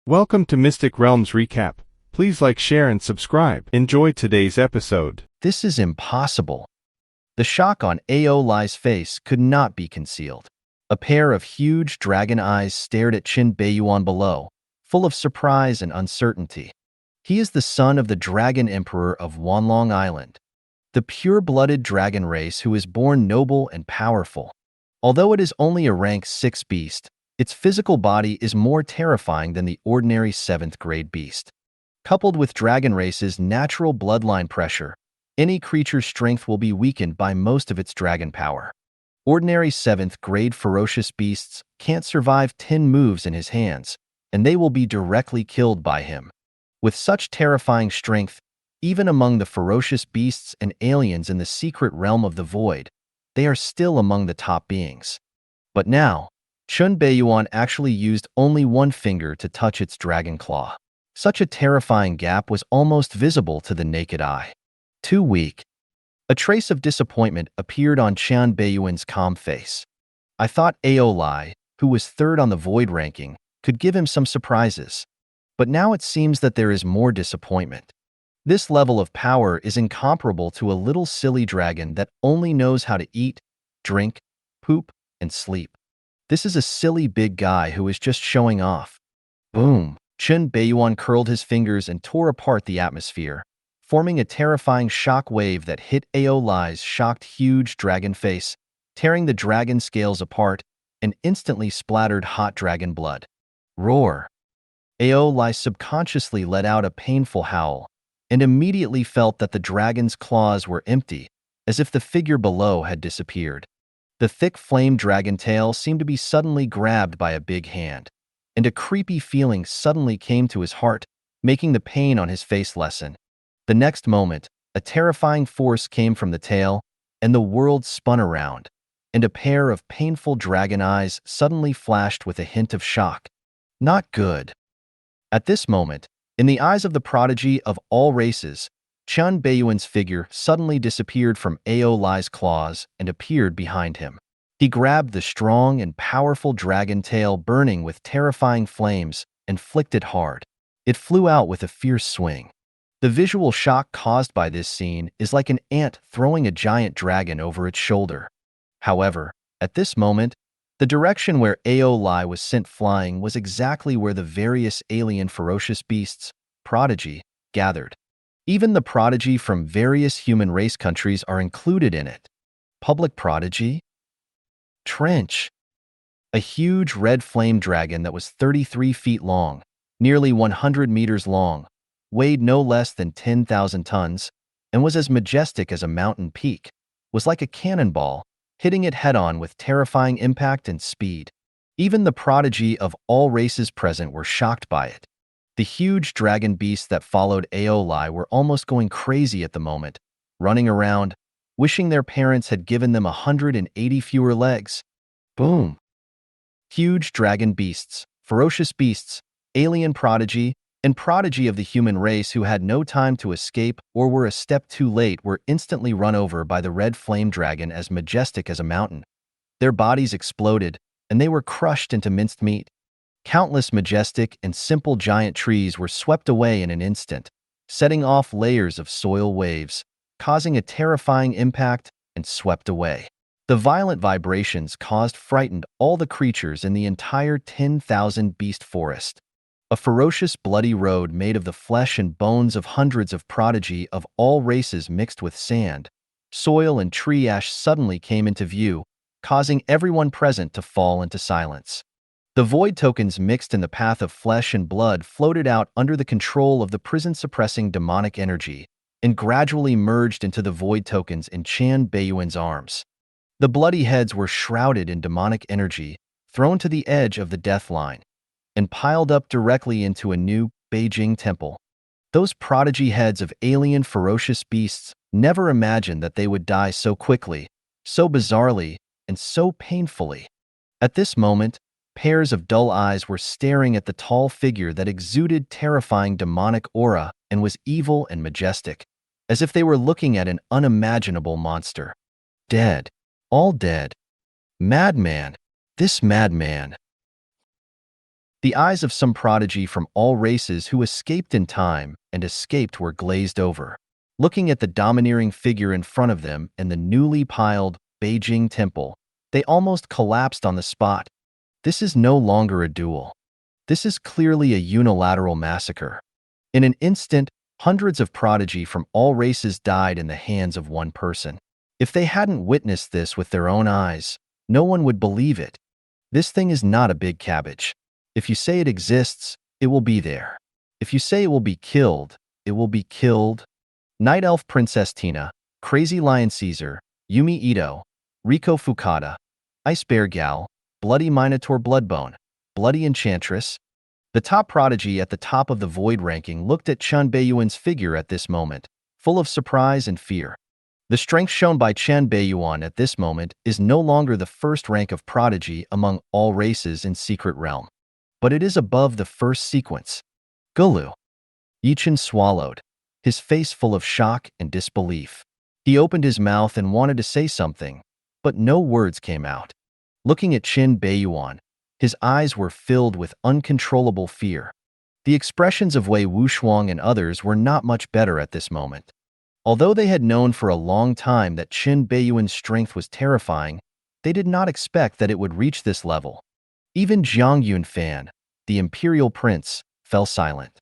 Welcome to Mystic Realms Recap. Please like, share, and subscribe. Enjoy today's episode. This is impossible. The shock on Ao Lai's face could not be concealed. A pair of huge dragon eyes stared at Chen Beiyuan below, full of surprise and uncertainty. He is the son of the Dragon Emperor of Wanlong Island, the pure-blooded dragon race who is born noble and powerful. Although it is only a rank 6 beast, its physical body is more terrifying than the ordinary 7th-grade beast. Coupled with dragon race's natural bloodline pressure, any creature's strength will be weakened by most of its dragon power. Ordinary 7th-grade ferocious beasts can't survive 10 moves in his hands, and they will be directly killed by him. With such terrifying strength, even among the ferocious beasts and aliens in the secret realm of the void, they are still among the top beings. But now, Chen Beiyuan actually used only one finger to touch its dragon claw. Such a terrifying gap was almost visible to the naked eye. Too weak. A trace of disappointment appeared on Chen Beiyuan's calm face. I thought Ao Lai, who was third on the void ranking, could give him some surprises. But now it seems that there is more disappointment. This level of power is incomparable to a little silly dragon that only knows how to eat, drink, poop, and sleep. This is a silly big guy who is just showing off. Boom! Chen Beiyuan curled his fingers and tore apart the atmosphere, forming a terrifying shock wave that hit Ao Lai's shocked huge dragon face, tearing the dragon scales apart and instantly splattered hot dragon blood. Roar! Ao Lai subconsciously let out a painful howl, and immediately felt that the dragon's claws were empty, as if the figure below had disappeared. The thick flame dragon tail seemed to be suddenly grabbed by a big hand, and a creepy feeling suddenly came to his heart, making the pain on his face lessen. The next moment, a terrifying force came from the tail, and the world spun around, and a pair of painful dragon eyes suddenly flashed with a hint of shock. Not good. At this moment, in the eyes of the prodigy of all races, Chen Beiyuan's figure suddenly disappeared from Ao Lai's claws and appeared behind him. He grabbed the strong and powerful dragon tail burning with terrifying flames and flicked it hard. It flew out with a fierce swing. The visual shock caused by this scene is like an ant throwing a giant dragon over its shoulder. However, at this moment, the direction where Ao Lai was sent flying was exactly where the various alien ferocious beasts, prodigy, gathered. Even the prodigy from various human race countries are included in it. Public prodigy? Trench. A huge red flame dragon that was 33 feet long, nearly 100 meters long, weighed no less than 10,000 tons, and was as majestic as a mountain peak, was like a cannonball, hitting it head-on with terrifying impact and speed. Even the prodigy of all races present were shocked by it. The huge dragon beasts that followed Ao Lai were almost going crazy at the moment, running around, wishing their parents had given them 180 fewer legs. Boom! Huge dragon beasts, ferocious beasts, alien prodigy, and prodigy of the human race who had no time to escape or were a step too late were instantly run over by the red flame dragon as majestic as a mountain. Their bodies exploded, and they were crushed into minced meat. Countless majestic and simple giant trees were swept away in an instant, setting off layers of soil waves, causing a terrifying impact and swept away. The violent vibrations frightened all the creatures in the entire 10,000 beast forest. A ferocious bloody road made of the flesh and bones of hundreds of prodigy of all races mixed with sand, soil and tree ash suddenly came into view, causing everyone present to fall into silence. The void tokens mixed in the path of flesh and blood floated out under the control of the prison-suppressing demonic energy and gradually merged into the void tokens in Chen Beiyuan's arms. The bloody heads were shrouded in demonic energy, thrown to the edge of the death line, and piled up directly into a new Beijing temple. Those prodigy heads of alien ferocious beasts never imagined that they would die so quickly, so bizarrely, and so painfully. At this moment, pairs of dull eyes were staring at the tall figure that exuded terrifying demonic aura and was evil and majestic, as if they were looking at an unimaginable monster. Dead. All dead. Madman. This madman. The eyes of some prodigy from all races who escaped in time and escaped were glazed over. Looking at the domineering figure in front of them and the newly piled Beijing temple, they almost collapsed on the spot. This is no longer a duel. This is clearly a unilateral massacre. In an instant, hundreds of prodigy from all races died in the hands of one person. If they hadn't witnessed this with their own eyes, no one would believe it. This thing is not a big cabbage. If you say it exists, it will be there. If you say it will be killed, it will be killed. Night Elf Princess Tina, Crazy Lion Caesar, Yumi Ito, Riko Fukada, Ice Bear Gal, Bloody Minotaur Bloodbone, Bloody Enchantress. The top prodigy at the top of the Void ranking looked at Chen Beiyuan's figure at this moment, full of surprise and fear. The strength shown by Chen Beiyuan at this moment is no longer the first rank of prodigy among all races in Secret Realm, but it is above the first sequence. Gulu. Yichen swallowed, his face full of shock and disbelief. He opened his mouth and wanted to say something, but no words came out. Looking at Chen Beiyuan, his eyes were filled with uncontrollable fear. The expressions of Wei Wuxiang and others were not much better at this moment. Although they had known for a long time that Chen Beiyuan's strength was terrifying, they did not expect that it would reach this level. Even Jiang Yunfan, the imperial prince, fell silent.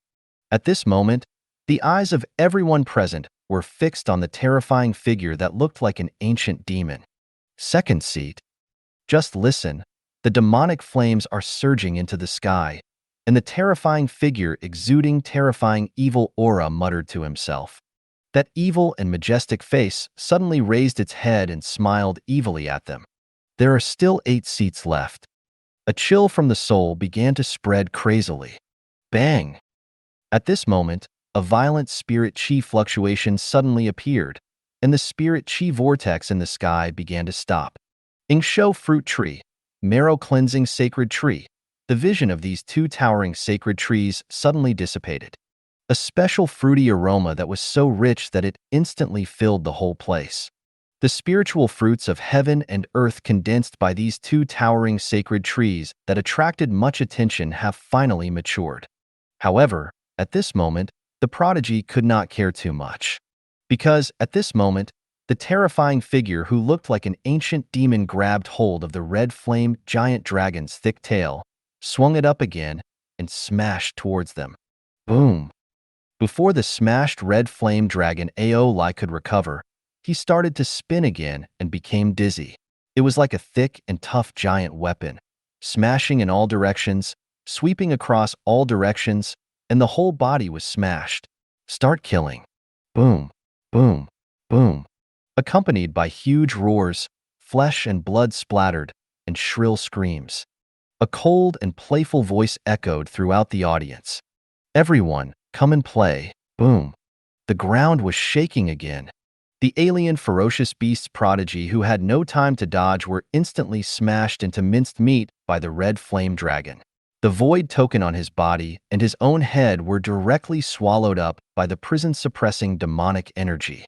At this moment, the eyes of everyone present were fixed on the terrifying figure that looked like an ancient demon. Second seat. Just listen, the demonic flames are surging into the sky, and the terrifying figure exuding terrifying evil aura muttered to himself. That evil and majestic face suddenly raised its head and smiled evilly at them. There are still 8 seats left. A chill from the soul began to spread crazily. Bang! At this moment, a violent spirit chi fluctuation suddenly appeared, and the spirit chi vortex in the sky began to stop. Ingshou fruit tree, marrow-cleansing sacred tree. The vision of these 2 towering sacred trees suddenly dissipated. A special fruity aroma that was so rich that it instantly filled the whole place. The spiritual fruits of heaven and earth condensed by these 2 towering sacred trees that attracted much attention have finally matured. However, at this moment, the prodigy could not care too much. Because, at this moment, the terrifying figure who looked like an ancient demon grabbed hold of the red flame giant dragon's thick tail, swung it up again, and smashed towards them. Boom! Before the smashed red flame dragon Aoli could recover, he started to spin again and became dizzy. It was like a thick and tough giant weapon, smashing in all directions, sweeping across all directions, and the whole body was smashed. Start killing. Boom, boom, boom. Accompanied by huge roars, flesh and blood splattered, and shrill screams. A cold and playful voice echoed throughout the audience. Everyone, come and play. Boom. The ground was shaking again. The alien ferocious beasts prodigy who had no time to dodge were instantly smashed into minced meat by the red flame dragon. The void token on his body and his own head were directly swallowed up by the prison-suppressing demonic energy.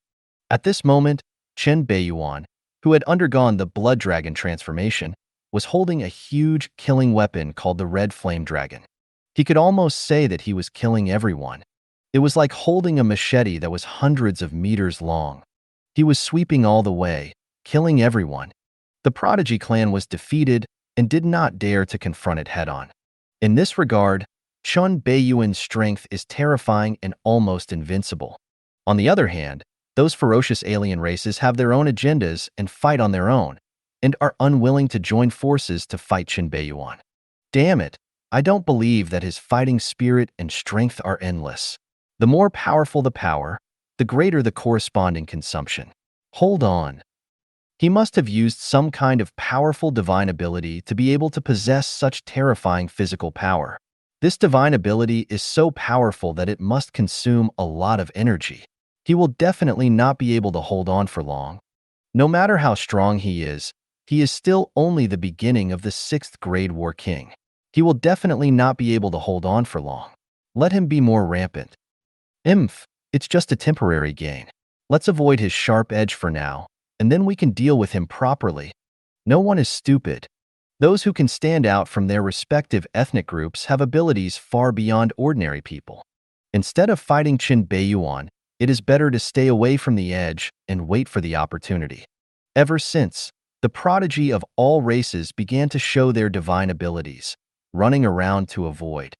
At this moment, Chen Beiyuan, who had undergone the blood dragon transformation, was holding a huge killing weapon called the red flame dragon. He could almost say that he was killing everyone. It was like holding a machete that was hundreds of meters long. He was sweeping all the way, killing everyone. The Prodigy clan was defeated and did not dare to confront it head-on. In this regard, Chen Beiyuan's strength is terrifying and almost invincible. On the other hand, those ferocious alien races have their own agendas and fight on their own, and are unwilling to join forces to fight Chen Beiyuan. Damn it, I don't believe that his fighting spirit and strength are endless. The more powerful the power, the greater the corresponding consumption. Hold on. He must have used some kind of powerful divine ability to be able to possess such terrifying physical power. This divine ability is so powerful that it must consume a lot of energy. He will definitely not be able to hold on for long. No matter how strong he is still only the beginning of the 6th grade War King. He will definitely not be able to hold on for long. Let him be more rampant. It's just a temporary gain. Let's avoid his sharp edge for now, and then we can deal with him properly. No one is stupid. Those who can stand out from their respective ethnic groups have abilities far beyond ordinary people. Instead of fighting Chen Beiyuan, it is better to stay away from the edge and wait for the opportunity. Ever since, the prodigy of all races began to show their divine abilities, running around to avoid,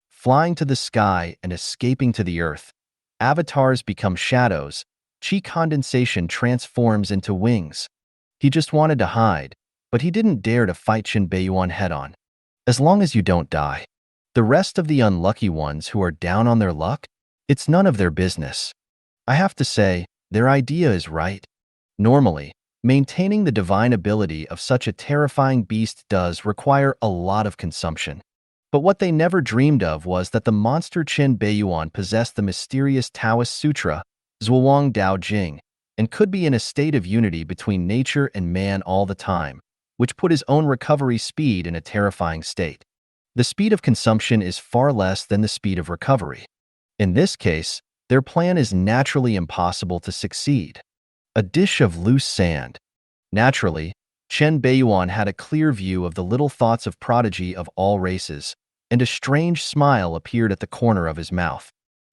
flying to the sky and escaping to the earth. Avatars become shadows, chi condensation transforms into wings. He just wanted to hide, but he didn't dare to fight Chen Beiyuan head-on. As long as you don't die. The rest of the unlucky ones who are down on their luck, it's none of their business. I have to say, their idea is right. Normally, maintaining the divine ability of such a terrifying beast does require a lot of consumption. But what they never dreamed of was that the monster Chen Beiyuan possessed the mysterious Taoist sutra, Zhuang Dao Jing, and could be in a state of unity between nature and man all the time, which put his own recovery speed in a terrifying state. The speed of consumption is far less than the speed of recovery. In this case, their plan is naturally impossible to succeed. A dish of loose sand. Naturally, Chen Beiyuan had a clear view of the little thoughts of prodigy of all races, and a strange smile appeared at the corner of his mouth.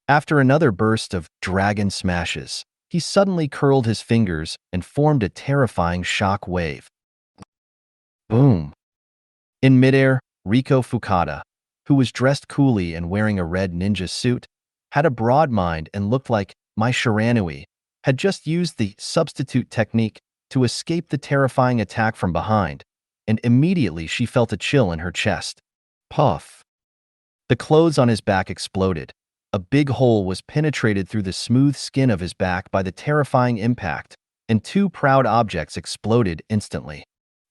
After another burst of dragon smashes, he suddenly curled his fingers and formed a terrifying shock wave. Boom! In midair, Riko Fukada, who was dressed coolly and wearing a red ninja suit, had a broad mind and looked like Mai Shiranui, had just used the substitute technique to escape the terrifying attack from behind, and immediately she felt a chill in her chest. Puff! The clothes on his back exploded. A big hole was penetrated through the smooth skin of his back by the terrifying impact, and two proud objects exploded instantly.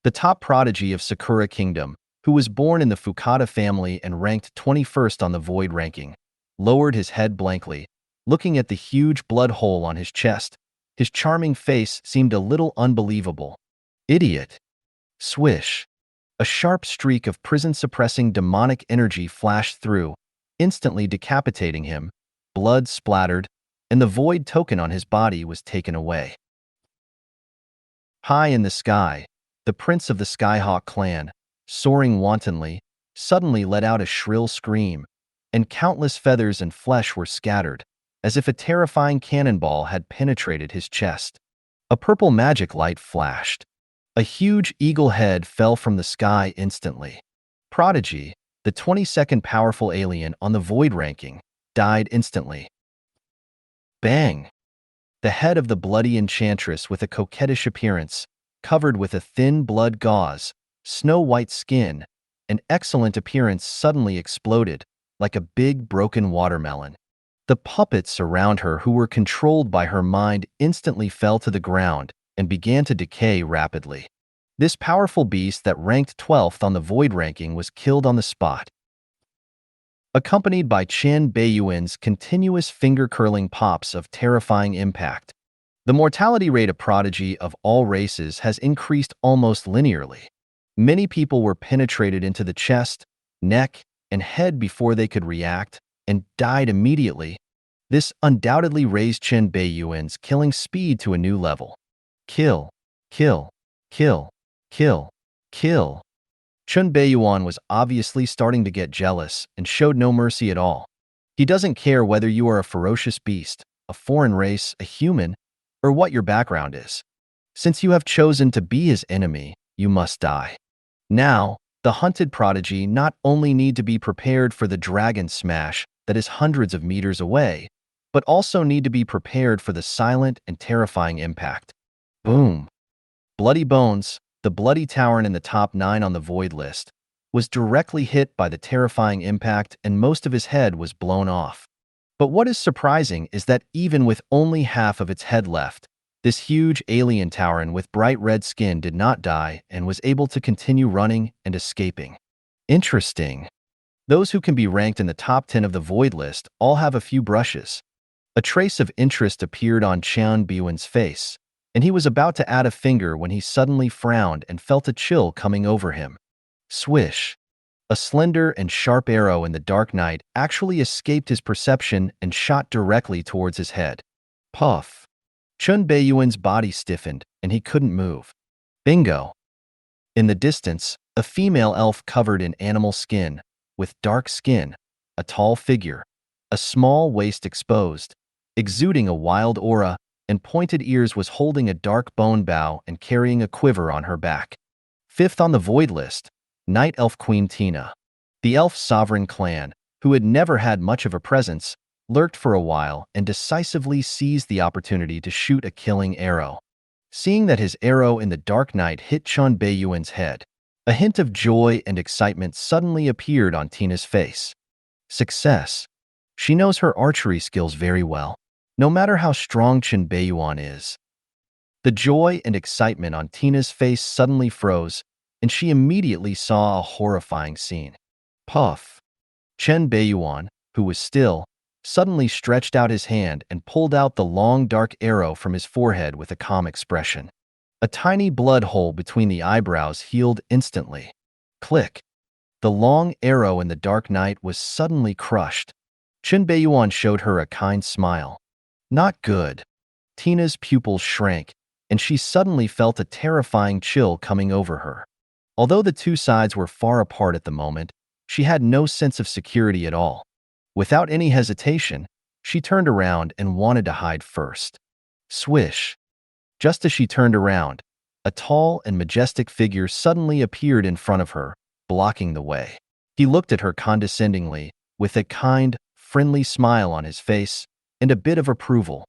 The top prodigy of Sakura Kingdom, who was born in the Fukada family and ranked 21st on the Void ranking, lowered his head blankly, looking at the huge blood hole on his chest. His charming face seemed a little unbelievable. Idiot! Swish! A sharp streak of prison-suppressing demonic energy flashed through, instantly decapitating him. Blood splattered, and the void token on his body was taken away. High in the sky, the prince of the Skyhawk clan, soaring wantonly, suddenly let out a shrill scream, and countless feathers and flesh were scattered, as if a terrifying cannonball had penetrated his chest. A purple magic light flashed. A huge eagle head fell from the sky instantly. Prodigy, the 22nd powerful alien on the Void ranking, died instantly. Bang! The head of the bloody enchantress with a coquettish appearance, covered with a thin blood gauze, snow-white skin, and excellent appearance suddenly exploded, like a big broken watermelon. The puppets around her who were controlled by her mind instantly fell to the ground and began to decay rapidly. This powerful beast that ranked 12th on the Void ranking was killed on the spot, accompanied by Chen Beiyuan's continuous finger-curling pops of terrifying impact. The mortality rate of prodigy of all races has increased almost linearly. Many people were penetrated into the chest, neck, and head before they could react, and died immediately. This undoubtedly raised Chen Beiyuan's killing speed to a new level. Kill, kill, kill, kill, kill. Chen Beiyuan was obviously starting to get jealous and showed no mercy at all. He doesn't care whether you are a ferocious beast, a foreign race, a human, or what your background is. Since you have chosen to be his enemy, you must die. Now, the hunted prodigy not only need to be prepared for the dragon smash that is hundreds of meters away, but also need to be prepared for the silent and terrifying impact. Boom! Bloody Bones, the bloody tauren in the top 9 on the Void list, was directly hit by the terrifying impact and most of his head was blown off. But what is surprising is that even with only half of its head left, this huge alien tauren with bright red skin did not die and was able to continue running and escaping. Interesting. Those who can be ranked in the top 10 of the Void list all have a few brushes. A trace of interest appeared on Chen Beiyuan's face, and he was about to add a finger when he suddenly frowned and felt a chill coming over him. Swish! A slender and sharp arrow in the dark night actually escaped his perception and shot directly towards his head. Puff! Chen Beiyuan's body stiffened, and he couldn't move. Bingo! In the distance, A female elf covered in animal skin, with dark skin, a tall figure, a small waist exposed, exuding a wild aura, and pointed ears, was holding a dark bone bow and carrying a quiver on her back. Fifth on the void list, Night Elf Queen Tina. The elf sovereign clan, who had never had much of a presence, lurked for a while and decisively seized the opportunity to shoot a killing arrow. Seeing that his arrow in the dark night hit Chen Beiyuan's head, a hint of joy and excitement suddenly appeared on Tina's face. Success. She knows her archery skills very well, no matter how strong Chen Beiyuan is. The joy and excitement on Tina's face suddenly froze, and she immediately saw a horrifying scene. Puff. Chen Beiyuan, who was still, suddenly stretched out his hand and pulled out the long dark arrow from his forehead with a calm expression. A tiny blood hole between the eyebrows healed instantly. Click. The long arrow in the dark night was suddenly crushed. Chen Beiyuan showed her a kind smile. Not good. Tina's pupils shrank, and she suddenly felt a terrifying chill coming over her. Although the two sides were far apart at the moment, she had no sense of security at all. Without any hesitation, she turned around and wanted to hide first. Swish. Just as she turned around, a tall and majestic figure suddenly appeared in front of her, blocking the way. He looked at her condescendingly, with a kind, friendly smile on his face, and a bit of approval.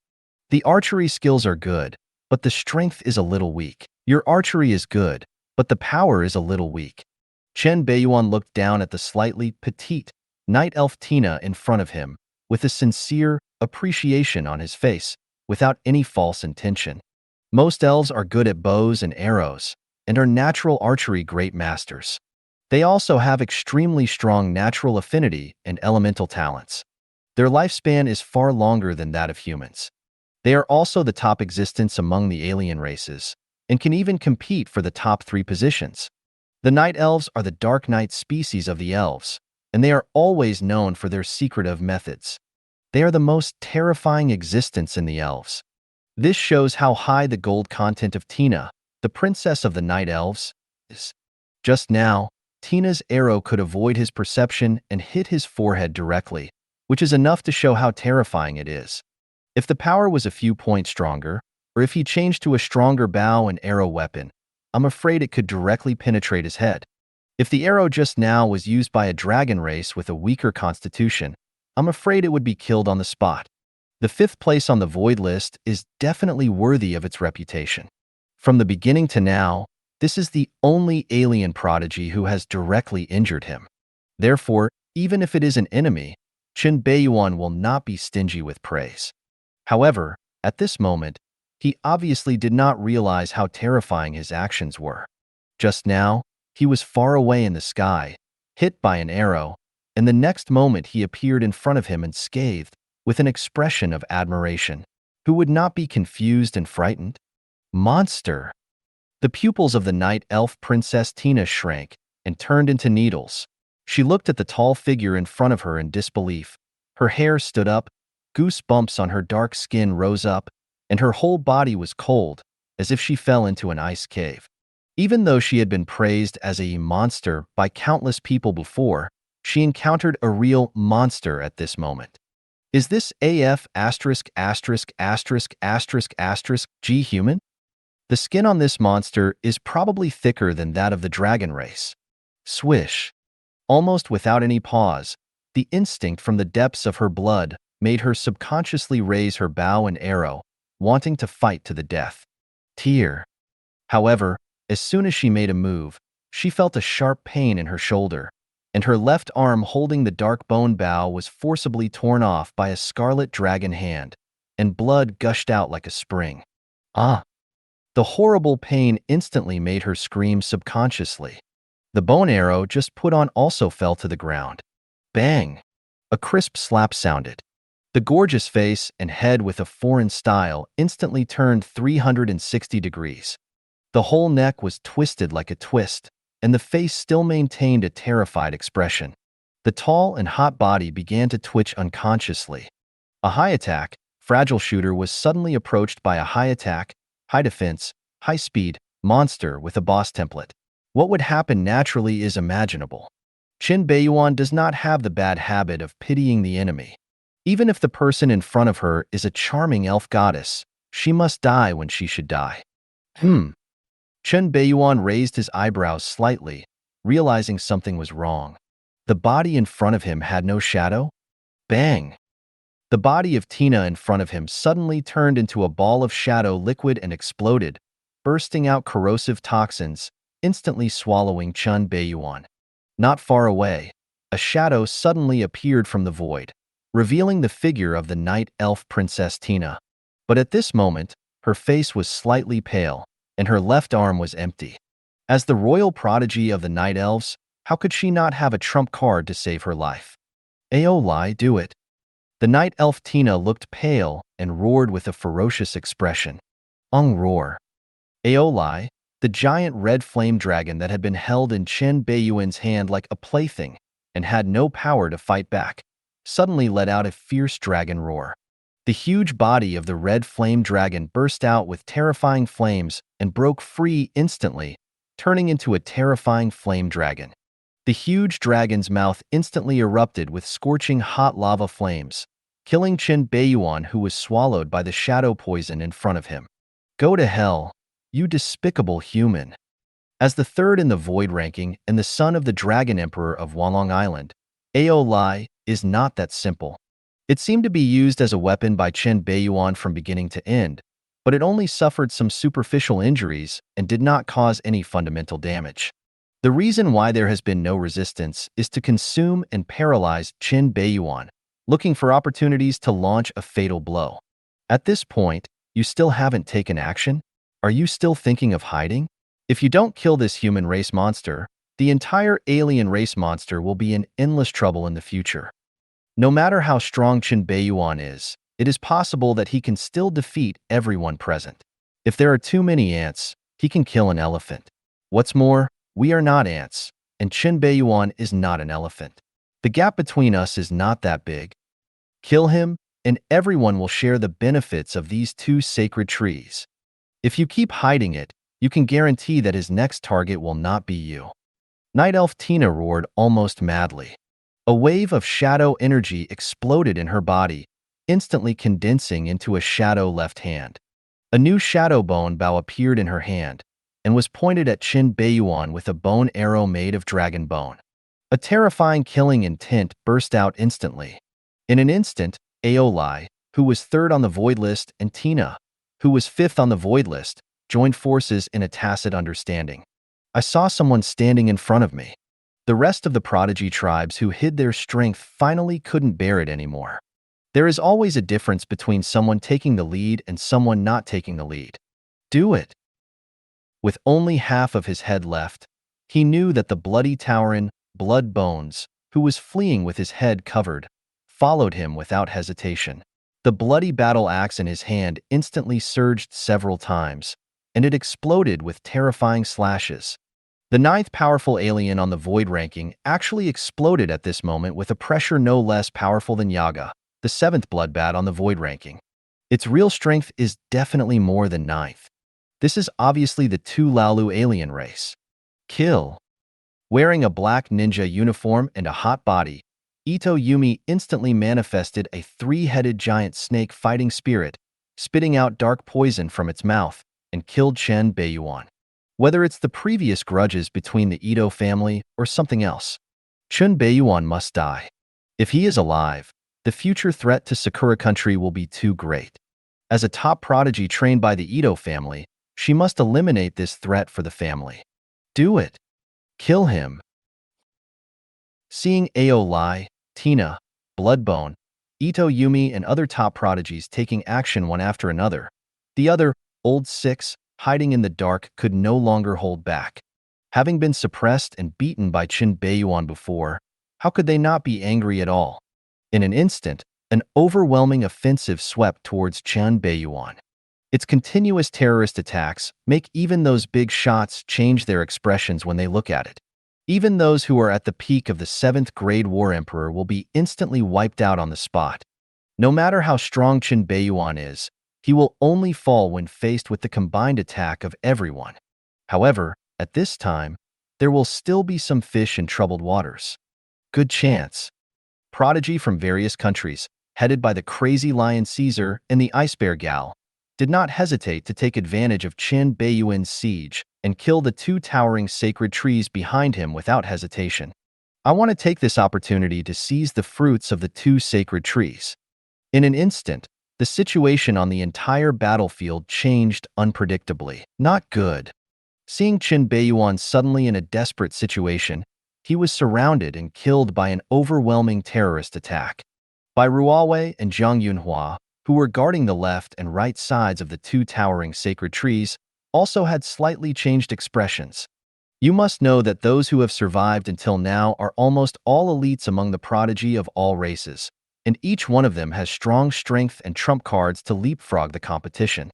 The archery skills are good, but the strength is a little weak. Your archery is good, but the power is a little weak. Chen Beiyuan looked down at the slightly petite night elf Tina in front of him, with a sincere appreciation on his face, without any false intention. Most elves are good at bows and arrows, and are natural archery great masters. They also have extremely strong natural affinity and elemental talents. Their lifespan is far longer than that of humans. They are also the top existence among the alien races, and can even compete for the top 3 positions. The Night Elves are the Dark Knight species of the elves, and they are always known for their secretive methods. They are the most terrifying existence in the elves. This shows how high the gold content of Tina, the princess of the Night Elves, is. Just now, Tina's arrow could avoid his perception and hit his forehead directly, which is enough to show how terrifying it is. If the power was a few points stronger, or if he changed to a stronger bow and arrow weapon, I'm afraid it could directly penetrate his head. If the arrow just now was used by a dragon race with a weaker constitution, I'm afraid it would be killed on the spot. The 5th place on the void list is definitely worthy of its reputation. From the beginning to now, this is the only alien prodigy who has directly injured him. Therefore, even if it is an enemy, Chen Beiyuan will not be stingy with praise. However, at this moment, he obviously did not realize how terrifying his actions were. Just now, he was far away in the sky, hit by an arrow, and the next moment he appeared in front of him unscathed, with an expression of admiration. Who would not be confused and frightened? Monster! The pupils of the night elf princess Tina shrank and turned into needles. She looked at the tall figure in front of her in disbelief. Her hair stood up, goosebumps on her dark skin rose up, and her whole body was cold, as if she fell into an ice cave. Even though she had been praised as a monster by countless people before, she encountered a real monster at this moment. Is this AF G human? The skin on this monster is probably thicker than that of the dragon race. Swish. Almost without any pause, the instinct from the depths of her blood made her subconsciously raise her bow and arrow, wanting to fight to the death. Tear. However, as soon as she made a move, she felt a sharp pain in her shoulder, and her left arm holding the dark bone bow was forcibly torn off by a scarlet dragon hand, and blood gushed out like a spring. Ah! The horrible pain instantly made her scream subconsciously. The bone arrow just put on also fell to the ground. Bang! A crisp slap sounded. The gorgeous face and head with a foreign style instantly turned 360 degrees. The whole neck was twisted like a twist, and the face still maintained a terrified expression. The tall and hot body began to twitch unconsciously. A high attack, fragile shooter was suddenly approached by a high attack, high defense, high speed monster with a boss template. What would happen naturally is imaginable. Chen Beiyuan does not have the bad habit of pitying the enemy. Even if the person in front of her is a charming elf goddess, she must die when she should die. Chen Beiyuan raised his eyebrows slightly, realizing something was wrong. The body in front of him had no shadow? Bang! The body of Tina in front of him suddenly turned into a ball of shadow liquid and exploded, bursting out corrosive toxins, instantly swallowing Chen Beiyuan. Not far away, a shadow suddenly appeared from the void, revealing the figure of the night elf Princess Tina. But at this moment, her face was slightly pale, and her left arm was empty. As the royal prodigy of the night elves, how could she not have a trump card to save her life? Aolai, do it. The night elf Tina looked pale and roared with a ferocious expression. Roar. Aolai, the giant red flame dragon that had been held in Chen Beiyuan's hand like a plaything and had no power to fight back, suddenly let out a fierce dragon roar. The huge body of the red flame dragon burst out with terrifying flames and broke free instantly, turning into a terrifying flame dragon. The huge dragon's mouth instantly erupted with scorching hot lava flames, killing Chen Beiyuan, who was swallowed by the shadow poison in front of him. Go to hell, you despicable human. As the third in the void ranking and the son of the Dragon Emperor of Walong Island, Aolai is not that simple. It seemed to be used as a weapon by Chen Beiyuan from beginning to end, but it only suffered some superficial injuries and did not cause any fundamental damage. The reason why there has been no resistance is to consume and paralyze Chen Beiyuan, looking for opportunities to launch a fatal blow. At this point, you still haven't taken action? Are you still thinking of hiding? If you don't kill this human race monster, the entire alien race monster will be in endless trouble in the future. No matter how strong Chen Beiyuan is, it is possible that he can still defeat everyone present. If there are too many ants, he can kill an elephant. What's more, we are not ants, and Chen Beiyuan is not an elephant. The gap between us is not that big. Kill him, and everyone will share the benefits of these two sacred trees. If you keep hiding it, you can guarantee that his next target will not be you. Night Elf Tina roared almost madly. A wave of shadow energy exploded in her body, instantly condensing into a shadow left hand. A new shadow bone bow appeared in her hand and was pointed at Chen Beiyuan with a bone arrow made of dragon bone. A terrifying killing intent burst out instantly. In an instant, Aolai, who was third on the void list, and Tina, who was fifth on the void list, joined forces in a tacit understanding. I saw someone standing in front of me. The rest of the prodigy tribes who hid their strength finally couldn't bear it anymore. There is always a difference between someone taking the lead and someone not taking the lead. Do it. With only half of his head left, he knew that the bloody Tauren, Blood Bones, who was fleeing with his head covered, followed him without hesitation. The bloody battle axe in his hand instantly surged several times, and it exploded with terrifying slashes. The ninth powerful alien on the void ranking actually exploded at this moment with a pressure no less powerful than Yaga, the seventh bloodbat on the void ranking. Its real strength is definitely more than ninth. This is obviously the Tu Laolu alien race. Kill. Wearing a black ninja uniform and a hot body, Ito Yumi instantly manifested a three-headed giant snake fighting spirit, spitting out dark poison from its mouth, and killed Chen Beiyuan. Whether it's the previous grudges between the Ito family or something else, Chen Beiyuan must die. If he is alive, the future threat to Sakura country will be too great. As a top prodigy trained by the Ito family, she must eliminate this threat for the family. Do it. Kill him. Seeing Aolai, Tina, Bloodbone, Ito Yumi, and other top prodigies taking action one after another, the other, Old Six, hiding in the dark, could no longer hold back. Having been suppressed and beaten by Chen Beiyuan before, how could they not be angry at all? In an instant, an overwhelming offensive swept towards Chen Beiyuan. Its continuous terrorist attacks make even those big shots change their expressions when they look at it. Even those who are at the peak of the 7th grade War Emperor will be instantly wiped out on the spot. No matter how strong Chen Beiyuan is, he will only fall when faced with the combined attack of everyone. However, at this time, there will still be some fish in troubled waters. Good chance. Prodigy from various countries, headed by the crazy lion Caesar and the ice bear gal, did not hesitate to take advantage of Chen Beiyuan's siege and kill the two towering sacred trees behind him without hesitation. I want to take this opportunity to seize the fruits of the two sacred trees. In an instant, the situation on the entire battlefield changed unpredictably. Not good. Seeing Chen Beiyuan suddenly in a desperate situation, he was surrounded and killed by an overwhelming terrorist attack. By Ruowei and Zhang Yunhua, who were guarding the left and right sides of the two towering sacred trees, also had slightly changed expressions. You must know that those who have survived until now are almost all elites among the prodigy of all races, and each one of them has strong strength and trump cards to leapfrog the competition.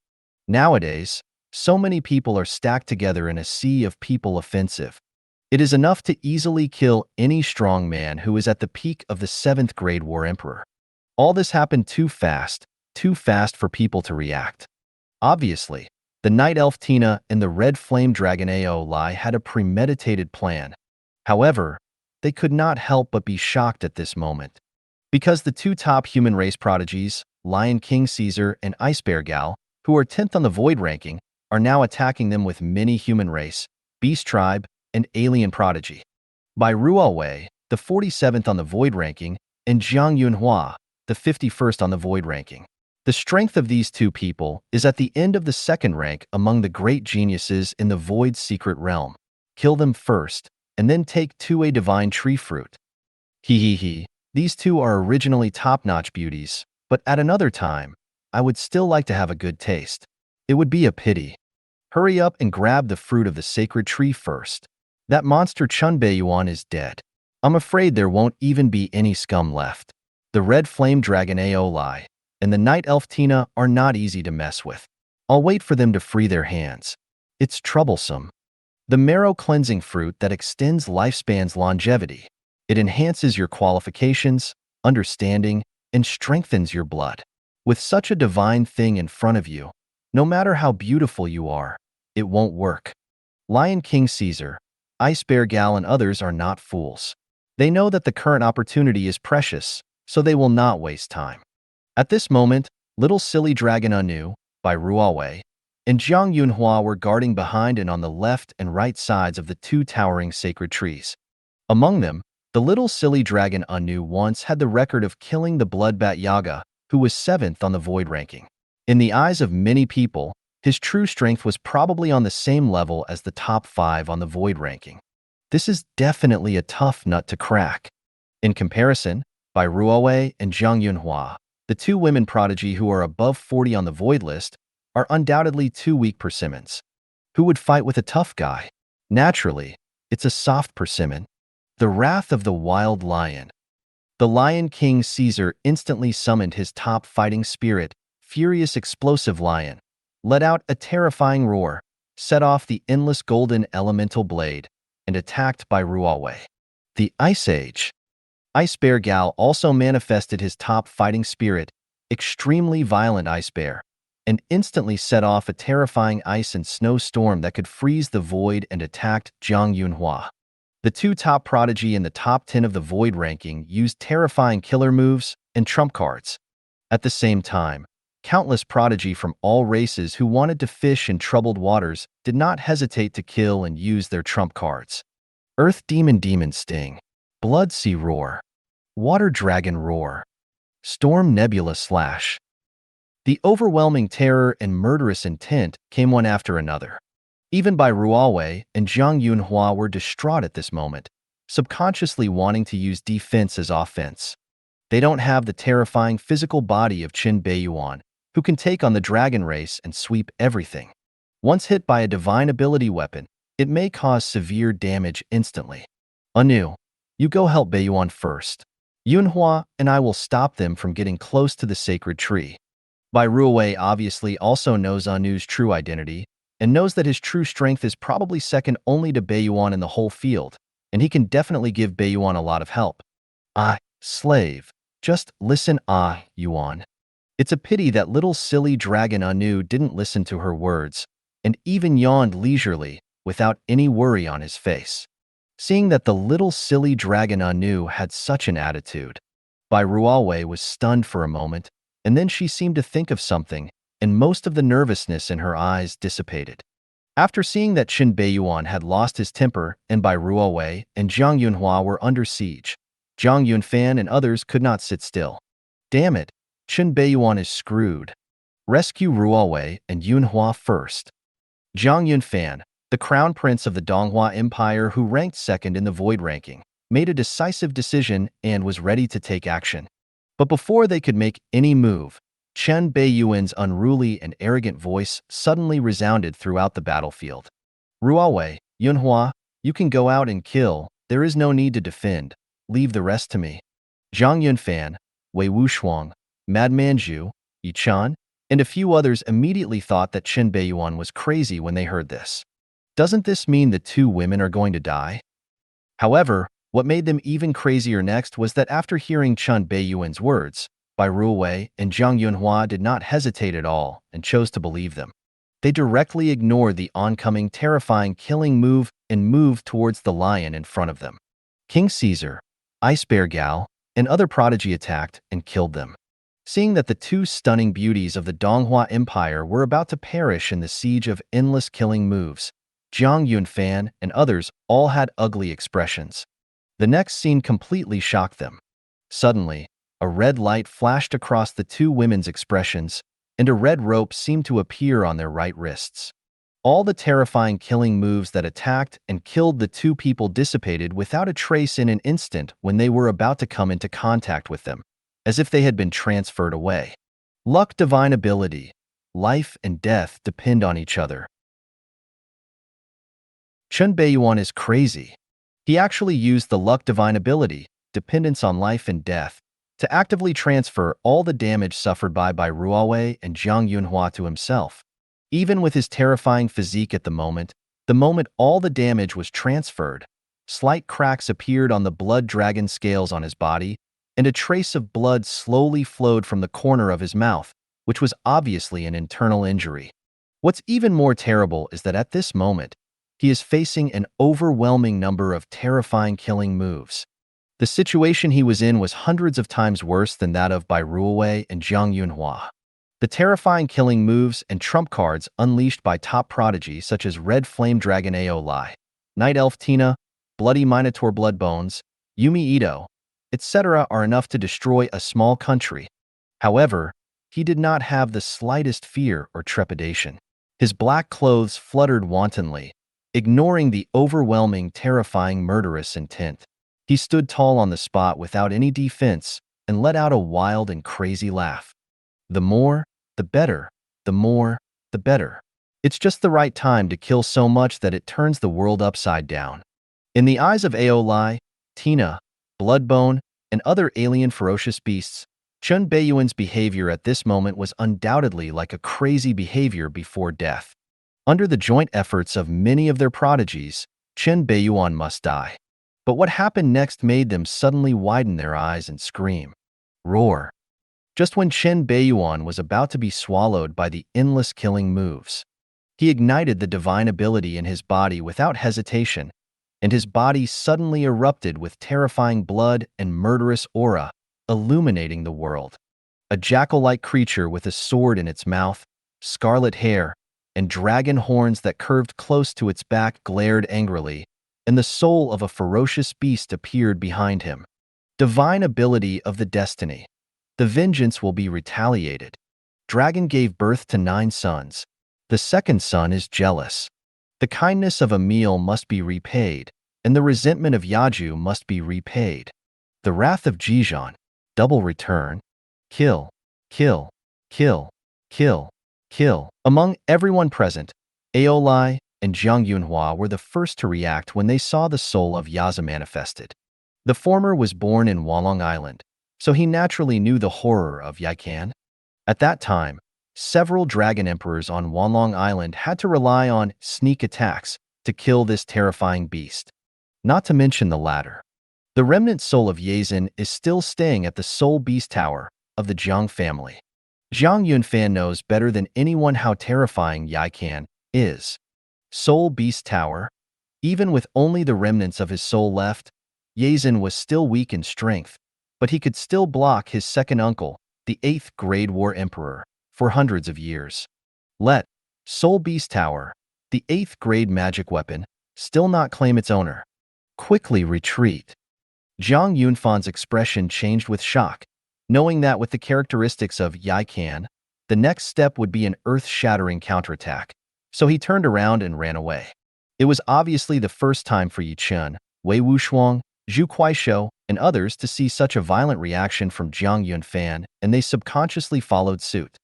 Nowadays, so many people are stacked together in a sea of people offensive. It is enough to easily kill any strong man who is at the peak of the 7th grade war emperor. All this happened too fast for people to react. Obviously, the Night Elf Tina and the Red Flame Dragon Aoi had a premeditated plan. However, they could not help but be shocked at this moment. Because the two top human race prodigies, Lion King Caesar and Ice Bear Gal, who are 10th on the Void ranking, are now attacking them with many human race, Beast Tribe, and Alien Prodigy. By Ruowei, the 47th on the Void ranking, and Zhang Yunhua, the 51st on the Void ranking. The strength of these two people is at the end of the 2nd rank among the great geniuses in the Void's secret realm. Kill them first, and then take a divine tree fruit. These two are originally top-notch beauties, but at another time, I would still like to have a good taste. It would be a pity. Hurry up and grab the fruit of the sacred tree first. That monster Chen Beiyuan is dead. I'm afraid there won't even be any scum left. The Red Flame Dragon Aoi and the Night Elf Tina are not easy to mess with. I'll wait for them to free their hands. It's troublesome. The marrow-cleansing fruit that extends lifespan's longevity. It enhances your qualifications, understanding, and strengthens your blood. With such a divine thing in front of you, no matter how beautiful you are, it won't work. Lion King Caesar, Ice Bear Gal and others are not fools. They know that the current opportunity is precious, so they will not waste time. At this moment, Little Silly Dragon Anu, by Ruowei, and Zhang Yunhua were guarding behind and on the left and right sides of the two towering sacred trees. Among them, the Little Silly Dragon Anu once had the record of killing the Bloodbat Yaga, who was 7th on the Void ranking. In the eyes of many people, his true strength was probably on the same level as the top 5 on the Void ranking. This is definitely a tough nut to crack. In comparison, by Ruowei and Zhang Yunhua, the two women prodigy who are above 40 on the Void list are undoubtedly two weak persimmons. Who would fight with a tough guy? Naturally, it's a soft persimmon. The Wrath of the Wild Lion. The Lion King Caesar instantly summoned his top fighting spirit, Furious Explosive Lion, let out a terrifying roar, set off the endless golden elemental blade, and attacked by Ruowei. The Ice Age. Ice Bear Gal also manifested his top fighting spirit, Extremely Violent Ice Bear, and instantly set off a terrifying ice and snow storm that could freeze the Void and attacked Zhang Yunhua. The two top prodigy in the top 10 of the Void ranking used terrifying killer moves and trump cards. At the same time, countless prodigy from all races who wanted to fish in troubled waters did not hesitate to kill and use their trump cards. Earth Demon Sting, Blood Sea Roar, Water Dragon Roar, Storm Nebula Slash. The overwhelming terror and murderous intent came one after another. Even by Ruowei and Zhang Yunhua were distraught at this moment, subconsciously wanting to use defense as offense. They don't have the terrifying physical body of Chen Beiyuan, who can take on the dragon race and sweep everything. Once hit by a divine ability weapon, it may cause severe damage instantly. Anu, you go help Beiyuan first. Yunhua and I will stop them from getting close to the sacred tree. Bai Ruowei obviously also knows Anu's true identity, and knows that his true strength is probably second only to Beiyuan in the whole field, and he can definitely give Beiyuan a lot of help. Slave, just listen, Yuan. It's a pity that little silly dragon Anu didn't listen to her words, and even yawned leisurely, without any worry on his face. Seeing that the little silly dragon Anu had such an attitude, Bai Ruowei was stunned for a moment, and then she seemed to think of something, and most of the nervousness in her eyes dissipated. After seeing that Chen Beiyuan had lost his temper and Bai Ruowei and Jiang Yunhua were under siege, Jiang Yunfan and others could not sit still. Damn it, Chen Beiyuan is screwed. Rescue Ruowei and Yunhua first. Jiang Yunfan, the crown prince of the Donghua Empire who ranked second in the Void ranking, made a decisive decision and was ready to take action. But before they could make any move, Chen Beiyuan's unruly and arrogant voice suddenly resounded throughout the battlefield. Ruowei, Yunhua, you can go out and kill, there is no need to defend, leave the rest to me. Zhang Yunfan, Wei Wushuang, Mad Manju, Yichan, and a few others immediately thought that Chen Beiyuan was crazy when they heard this. Doesn't this mean the two women are going to die? However, what made them even crazier next was that after hearing Chen Beiyuan's words, Bai Ruowei and Jiang Yunhua did not hesitate at all and chose to believe them. They directly ignored the oncoming terrifying killing move and moved towards the lion in front of them. King Caesar, Ice Bear Gao, and other prodigy attacked and killed them. Seeing that the two stunning beauties of the Donghua Empire were about to perish in the siege of endless killing moves, Jiang Yunfan and others all had ugly expressions. The next scene completely shocked them. Suddenly, a red light flashed across the two women's expressions, and a red rope seemed to appear on their right wrists. All the terrifying killing moves that attacked and killed the two people dissipated without a trace in an instant when they were about to come into contact with them, as if they had been transferred away. Luck, divine ability. Life and death depend on each other. Chen Beiyuan is crazy. He actually used the luck divine ability, dependence on life and death, to actively transfer all the damage suffered by Ruowei and Jiang Yunhua to himself. Even with his terrifying physique at the moment all the damage was transferred, slight cracks appeared on the blood dragon scales on his body, and a trace of blood slowly flowed from the corner of his mouth, which was obviously an internal injury. What's even more terrible is that at this moment, he is facing an overwhelming number of terrifying killing moves. The situation he was in was hundreds of times worse than that of Bai Ruowei and Jiang Yunhua. The terrifying killing moves and trump cards unleashed by top prodigies such as Red Flame Dragon Aolai, Night Elf Tina, Bloody Minotaur Bloodbones, Yumi Ito, etc. are enough to destroy a small country. However, he did not have the slightest fear or trepidation. His black clothes fluttered wantonly, ignoring the overwhelming, terrifying, murderous intent. He stood tall on the spot without any defense and let out a wild and crazy laugh. The more, the better. The more, the better. It's just the right time to kill so much that it turns the world upside down. In the eyes of Aolai, Tina, Bloodbone, and other alien ferocious beasts, Chen Beiyuan's behavior at this moment was undoubtedly like a crazy behavior before death. Under the joint efforts of many of their prodigies, Chen Beiyuan must die. But what happened next made them suddenly widen their eyes and scream. Roar. Just when Chen Beiyuan was about to be swallowed by the endless killing moves, he ignited the divine ability in his body without hesitation, and his body suddenly erupted with terrifying blood and murderous aura, illuminating the world. A jackal-like creature with a sword in its mouth, scarlet hair, and dragon horns that curved close to its back glared angrily, and the soul of a ferocious beast appeared behind him. Divine ability of the destiny. The vengeance will be retaliated. Dragon gave birth to 9 sons. The second son is jealous. The kindness of Emil must be repaid, and the resentment of Yaju must be repaid. The wrath of Jijan. Double return. Kill, kill, kill, kill, kill. Among everyone present, Aolai and Jiang Yunhua were the first to react when they saw the soul of Yaza manifested. The former was born in Walong Island, so he naturally knew the horror of Yikan. At that time, several dragon emperors on Walong Island had to rely on sneak attacks to kill this terrifying beast. Not to mention the latter. The remnant soul of Yazin is still staying at the Soul Beast Tower of the Jiang family. Jiang Yunfan knows better than anyone how terrifying Yikan is. Soul Beast Tower? Even with only the remnants of his soul left, Yazin was still weak in strength, but he could still block his second uncle, the 8th Grade War Emperor, for hundreds of years. Let Soul Beast Tower, the 8th grade magic weapon, still not claim its owner. Quickly retreat. Zhang Yunfan's expression changed with shock, knowing that with the characteristics of Yaikan, the next step would be an earth-shattering counterattack, so he turned around and ran away. It was obviously the first time for Yi Chen, Wei Wushuang, Zhu Kuaishou, and others to see such a violent reaction from Zhang Yunfan, and they subconsciously followed suit.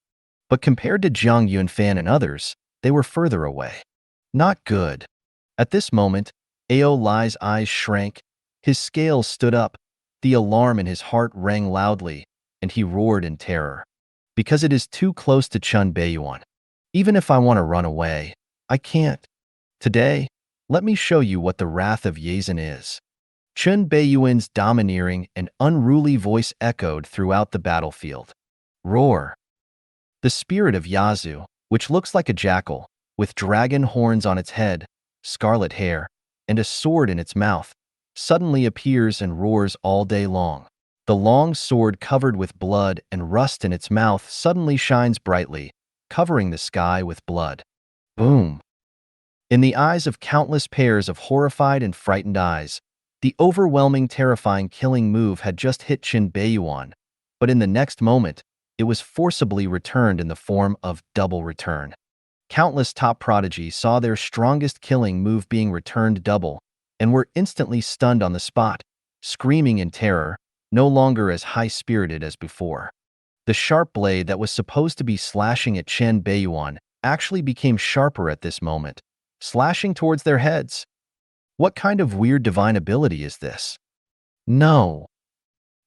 But compared to Zhang Yunfan and others, they were further away. Not good. At this moment, Ao Lai's eyes shrank, his scales stood up, the alarm in his heart rang loudly, and he roared in terror. Because it is too close to Chen Beiyuan. Even if I want to run away, I can't. Today, let me show you what the wrath of Yazin is. Chen Beiyuan's domineering and unruly voice echoed throughout the battlefield. Roar. The spirit of Yazu, which looks like a jackal, with dragon horns on its head, scarlet hair, and a sword in its mouth, suddenly appears and roars all day long. The long sword covered with blood and rust in its mouth suddenly shines brightly, covering the sky with blood. Boom! In the eyes of countless pairs of horrified and frightened eyes, the overwhelming, terrifying killing move had just hit Chen Beiyuan, but in the next moment, it was forcibly returned in the form of double return. Countless top prodigies saw their strongest killing move being returned double and were instantly stunned on the spot, screaming in terror, no longer as high-spirited as before. The sharp blade that was supposed to be slashing at Chen Beiyuan actually became sharper at this moment, slashing towards their heads. What kind of weird divine ability is this? No.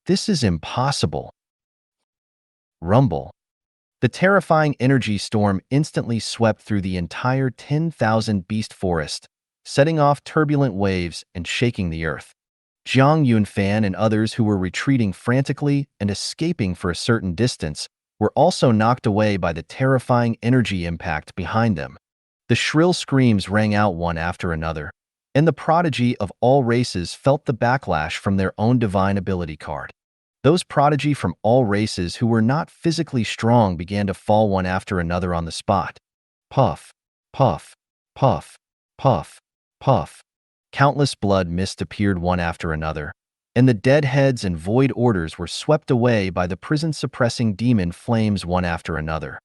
This is impossible. Rumble. The terrifying energy storm instantly swept through the entire 10,000 beast forest, setting off turbulent waves and shaking the earth. Zhang Yunfan and others who were retreating frantically and escaping for a certain distance were also knocked away by the terrifying energy impact behind them. The shrill screams rang out one after another, and the prodigy of all races felt the backlash from their own divine ability card. Those prodigy from all races who were not physically strong began to fall one after another on the spot. Puff, puff, puff, puff, puff. Countless blood mists appeared one after another, and the dead heads and void orders were swept away by the prison-suppressing demon flames one after another.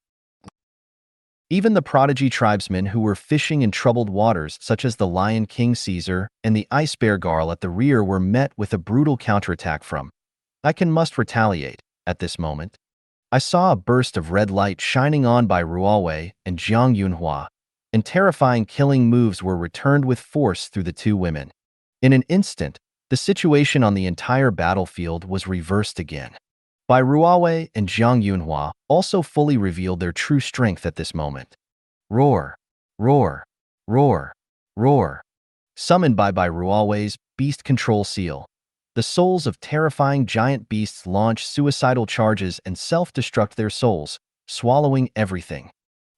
Even the prodigy tribesmen who were fishing in troubled waters, such as the Lion King Caesar and the Ice Bear Garl at the rear, were met with a brutal counterattack from I must retaliate. At this moment, I saw a burst of red light shining on by Ruowei and Jiang Yunhua, and terrifying killing moves were returned with force through the two women. In an instant, the situation on the entire battlefield was reversed again. Bai Ruowei and Jiang Yunhua also fully revealed their true strength at this moment. Roar, roar, roar, roar. Summoned by Bai Ruowei's beast control seal, the souls of terrifying giant beasts launch suicidal charges and self-destruct their souls, swallowing everything.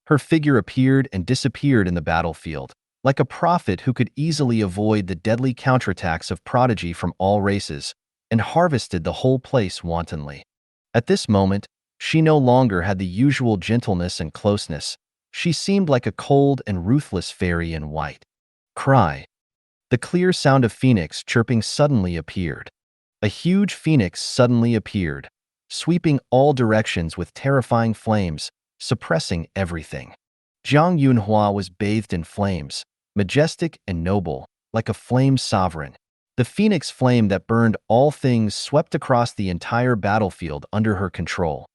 Her figure appeared and disappeared in the battlefield, like a prophet who could easily avoid the deadly counterattacks of prodigy from all races, and harvested the whole place wantonly. At this moment, she no longer had the usual gentleness and closeness. She seemed like a cold and ruthless fairy in white. Cry. The clear sound of phoenix chirping suddenly appeared. A huge phoenix suddenly appeared, sweeping all directions with terrifying flames, suppressing everything. Jiang Yunhua was bathed in flames, majestic and noble, like a flame sovereign. The phoenix flame that burned all things swept across the entire battlefield under her control.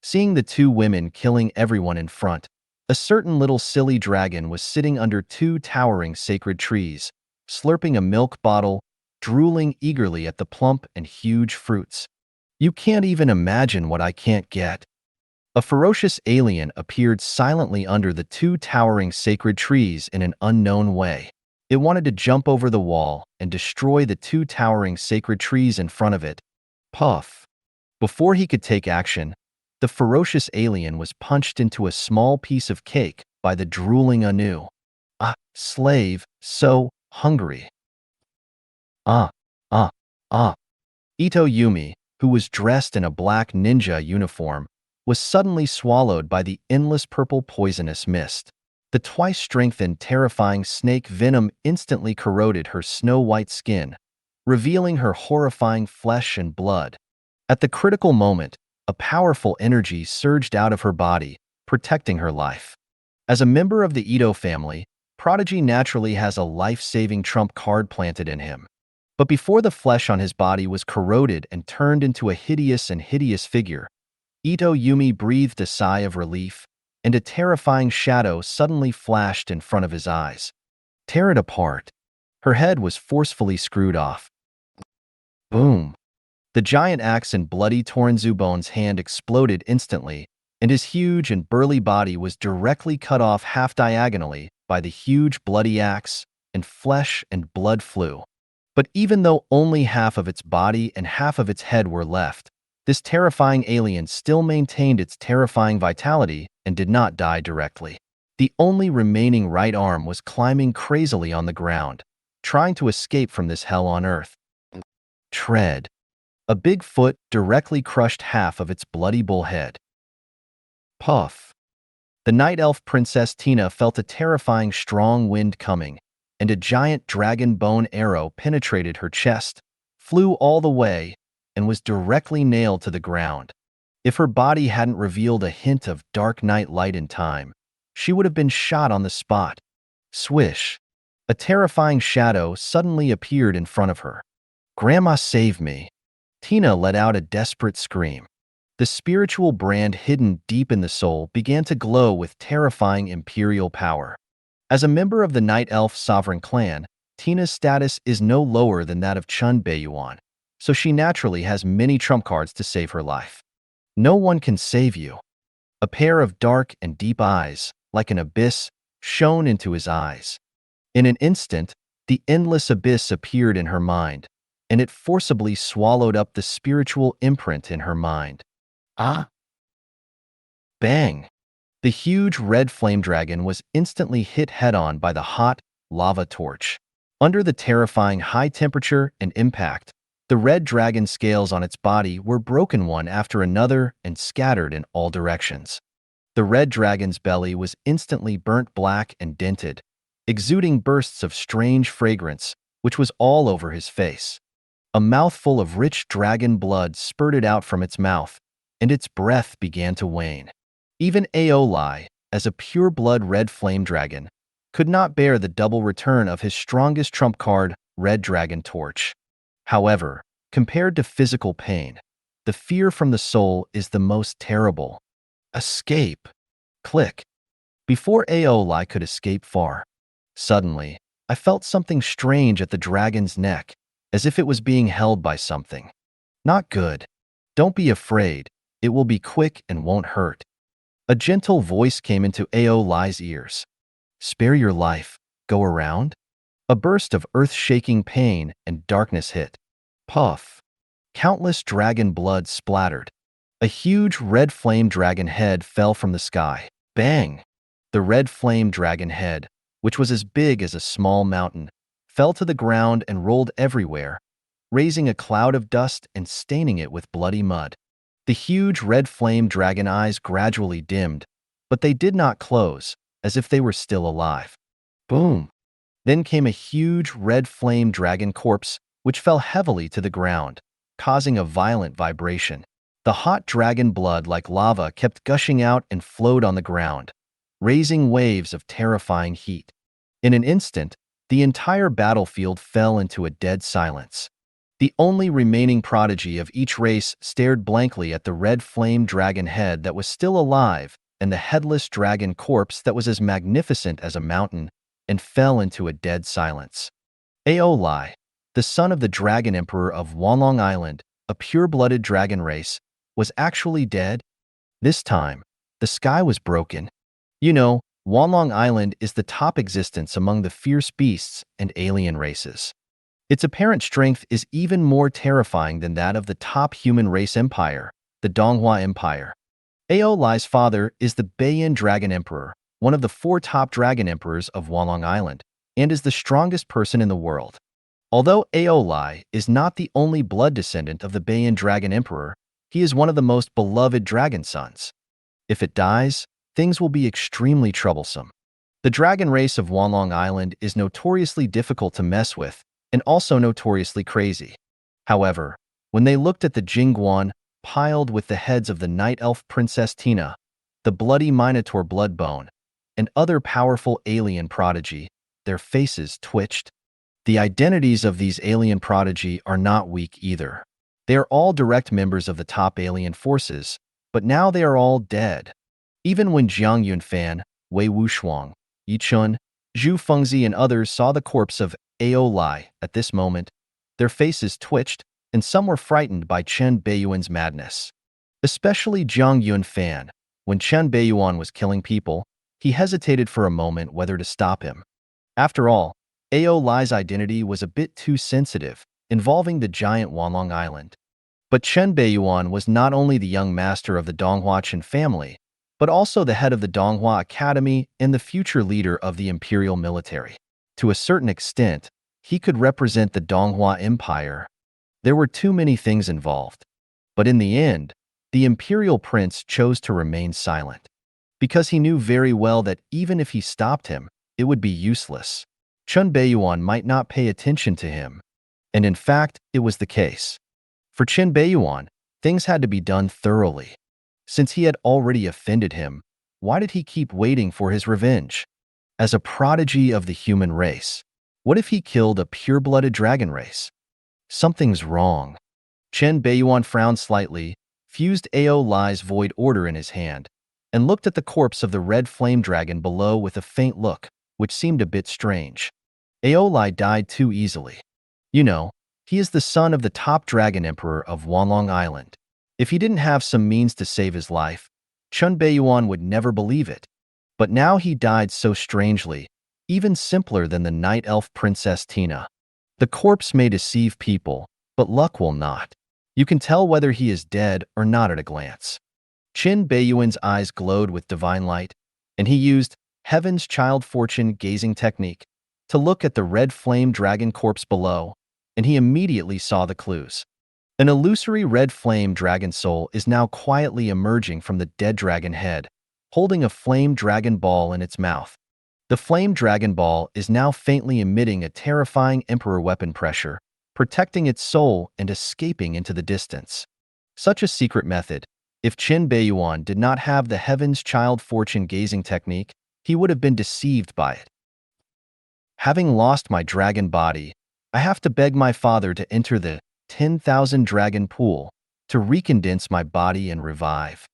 Seeing the two women killing everyone in front, a certain little silly dragon was sitting under two towering sacred trees, slurping a milk bottle, drooling eagerly at the plump and huge fruits. You can't even imagine what I can't get. A ferocious alien appeared silently under the two towering sacred trees in an unknown way. It wanted to jump over the wall and destroy the two towering sacred trees in front of it. Puff. Before he could take action, the ferocious alien was punched into a small piece of cake by the drooling Anu. Ah, slave, so hungry. Ah, ah, ah. Ito Yumi, who was dressed in a black ninja uniform, was suddenly swallowed by the endless purple poisonous mist. The twice-strengthened, terrifying snake venom instantly corroded her snow-white skin, revealing her horrifying flesh and blood. At the critical moment, a powerful energy surged out of her body, protecting her life. As a member of the Ito family, Prodigy naturally has a life-saving trump card planted in him. But before the flesh on his body was corroded and turned into a hideous figure, Ito Yumi breathed a sigh of relief, and a terrifying shadow suddenly flashed in front of his eyes. Tear it apart. Her head was forcefully screwed off. Boom! The giant axe in bloody Toranzubone's hand exploded instantly, and his huge and burly body was directly cut off half-diagonally by the huge bloody axe, and flesh and blood flew. But even though only half of its body and half of its head were left, this terrifying alien still maintained its terrifying vitality and did not die directly. The only remaining right arm was climbing crazily on the ground, trying to escape from this hell on earth. Tread. A big foot directly crushed half of its bloody bull head. Puff. The night elf Princess Tina felt a terrifying strong wind coming, and a giant dragon bone arrow penetrated her chest, flew all the way, and was directly nailed to the ground. If her body hadn't revealed a hint of dark night light in time, she would have been shot on the spot. Swish! A terrifying shadow suddenly appeared in front of her. "Grandma, save me!" Tina let out a desperate scream. The spiritual brand hidden deep in the soul began to glow with terrifying imperial power. As a member of the Night Elf Sovereign Clan, Tina's status is no lower than that of Chen Beiyuan, so she naturally has many trump cards to save her life. No one can save you. A pair of dark and deep eyes, like an abyss, shone into his eyes. In an instant, the endless abyss appeared in her mind, and it forcibly swallowed up the spiritual imprint in her mind. Ah! Bang! The huge red flame dragon was instantly hit head-on by the hot, lava torch. Under the terrifying high temperature and impact, the red dragon scales on its body were broken one after another and scattered in all directions. The red dragon's belly was instantly burnt black and dented, exuding bursts of strange fragrance, which was all over his face. A mouthful of rich dragon blood spurted out from its mouth, and its breath began to wane. Even Aolai, as a pure-blood red flame dragon, could not bear the double return of his strongest trump card, Red Dragon Torch. However, compared to physical pain, the fear from the soul is the most terrible. Escape! Click! Before Aolai could escape far, suddenly, I felt something strange at the dragon's neck, as if it was being held by something. Not good. Don't be afraid. It will be quick and won't hurt. A gentle voice came into Aolai's ears. Spare your life. Go around. A burst of earth-shaking pain and darkness hit. Puff. Countless dragon blood splattered. A huge red flame dragon head fell from the sky. Bang! The red flame dragon head, which was as big as a small mountain, fell to the ground and rolled everywhere, raising a cloud of dust and staining it with bloody mud. The huge red flame dragon eyes gradually dimmed, but they did not close, as if they were still alive. Boom! Then came a huge red flame dragon corpse, which fell heavily to the ground, causing a violent vibration. The hot dragon blood like lava kept gushing out and flowed on the ground, raising waves of terrifying heat. In an instant, the entire battlefield fell into a dead silence. The only remaining prodigy of each race stared blankly at the red flame dragon head that was still alive and the headless dragon corpse that was as magnificent as a mountain, and fell into a dead silence. Aolai, the son of the dragon emperor of Wanlong Island, a pure-blooded dragon race, was actually dead. This time, the sky was broken. You know, Wanlong Island is the top existence among the fierce beasts and alien races. Its apparent strength is even more terrifying than that of the top human race empire, the Donghua Empire. Aolai's father is the Beiyan Dragon Emperor, one of the 4 top dragon emperors of Wanlong Island. and is the strongest person in the world. Although Aolai is not the only blood descendant of the Beiyan Dragon Emperor, he is one of the most beloved dragon sons. If it dies, things will be extremely troublesome. The dragon race of Wanlong Island is notoriously difficult to mess with and also notoriously crazy. However, when they looked at the Jingguan piled with the heads of the night elf Princess Tina, the bloody Minotaur Bloodbone, and other powerful alien prodigy, their faces twitched. The identities of these alien prodigy are not weak either. They are all direct members of the top alien forces, but now they are all dead. Even when Jiang Yunfan, Wei Wushuang, Yi Chun, Zhu Fengzi, and others saw the corpse of Aolai at this moment, their faces twitched, and some were frightened by Chen Beiyuan's madness. Especially Jiang Yunfan. When Chen Beiyuan was killing people, he hesitated for a moment whether to stop him. After all, Aolai's identity was a bit too sensitive, involving the giant Wanlong Island. But Chen Beiyuan was not only the young master of the Donghua Chen family, but also the head of the Donghua Academy and the future leader of the imperial military. To a certain extent, he could represent the Donghua Empire. There were too many things involved. But in the end, the imperial prince chose to remain silent, because he knew very well that even if he stopped him, it would be useless. Chen Beiyuan might not pay attention to him. And in fact, it was the case. For Chen Beiyuan, things had to be done thoroughly. Since he had already offended him, why did he keep waiting for his revenge? As a prodigy of the human race, what if he killed a pure-blooded dragon race? Something's wrong. Chen Beiyuan frowned slightly, fused Aolai's void order in his hand, and looked at the corpse of the red flame dragon below with a faint look, which seemed a bit strange. Aolai died too easily. You know, he is the son of the top dragon emperor of Wanlong Island. If he didn't have some means to save his life, Chen Beiyuan would never believe it. But now he died so strangely, even simpler than the night elf Princess Tina. The corpse may deceive people, but luck will not. You can tell whether he is dead or not at a glance. Chen Beiyuan's eyes glowed with divine light, and he used Heaven's Child Fortune gazing technique to look at the red flame dragon corpse below, and he immediately saw the clues. An illusory red flame dragon soul is now quietly emerging from the dead dragon head, holding a flame dragon ball in its mouth. The flame dragon ball is now faintly emitting a terrifying emperor weapon pressure, protecting its soul and escaping into the distance. Such a secret method. If Chen Beiyuan did not have the Heaven's Child Fortune gazing technique, he would have been deceived by it. Having lost my dragon body, I have to beg my father to enter the 10,000 dragon pool to recondense my body and revive.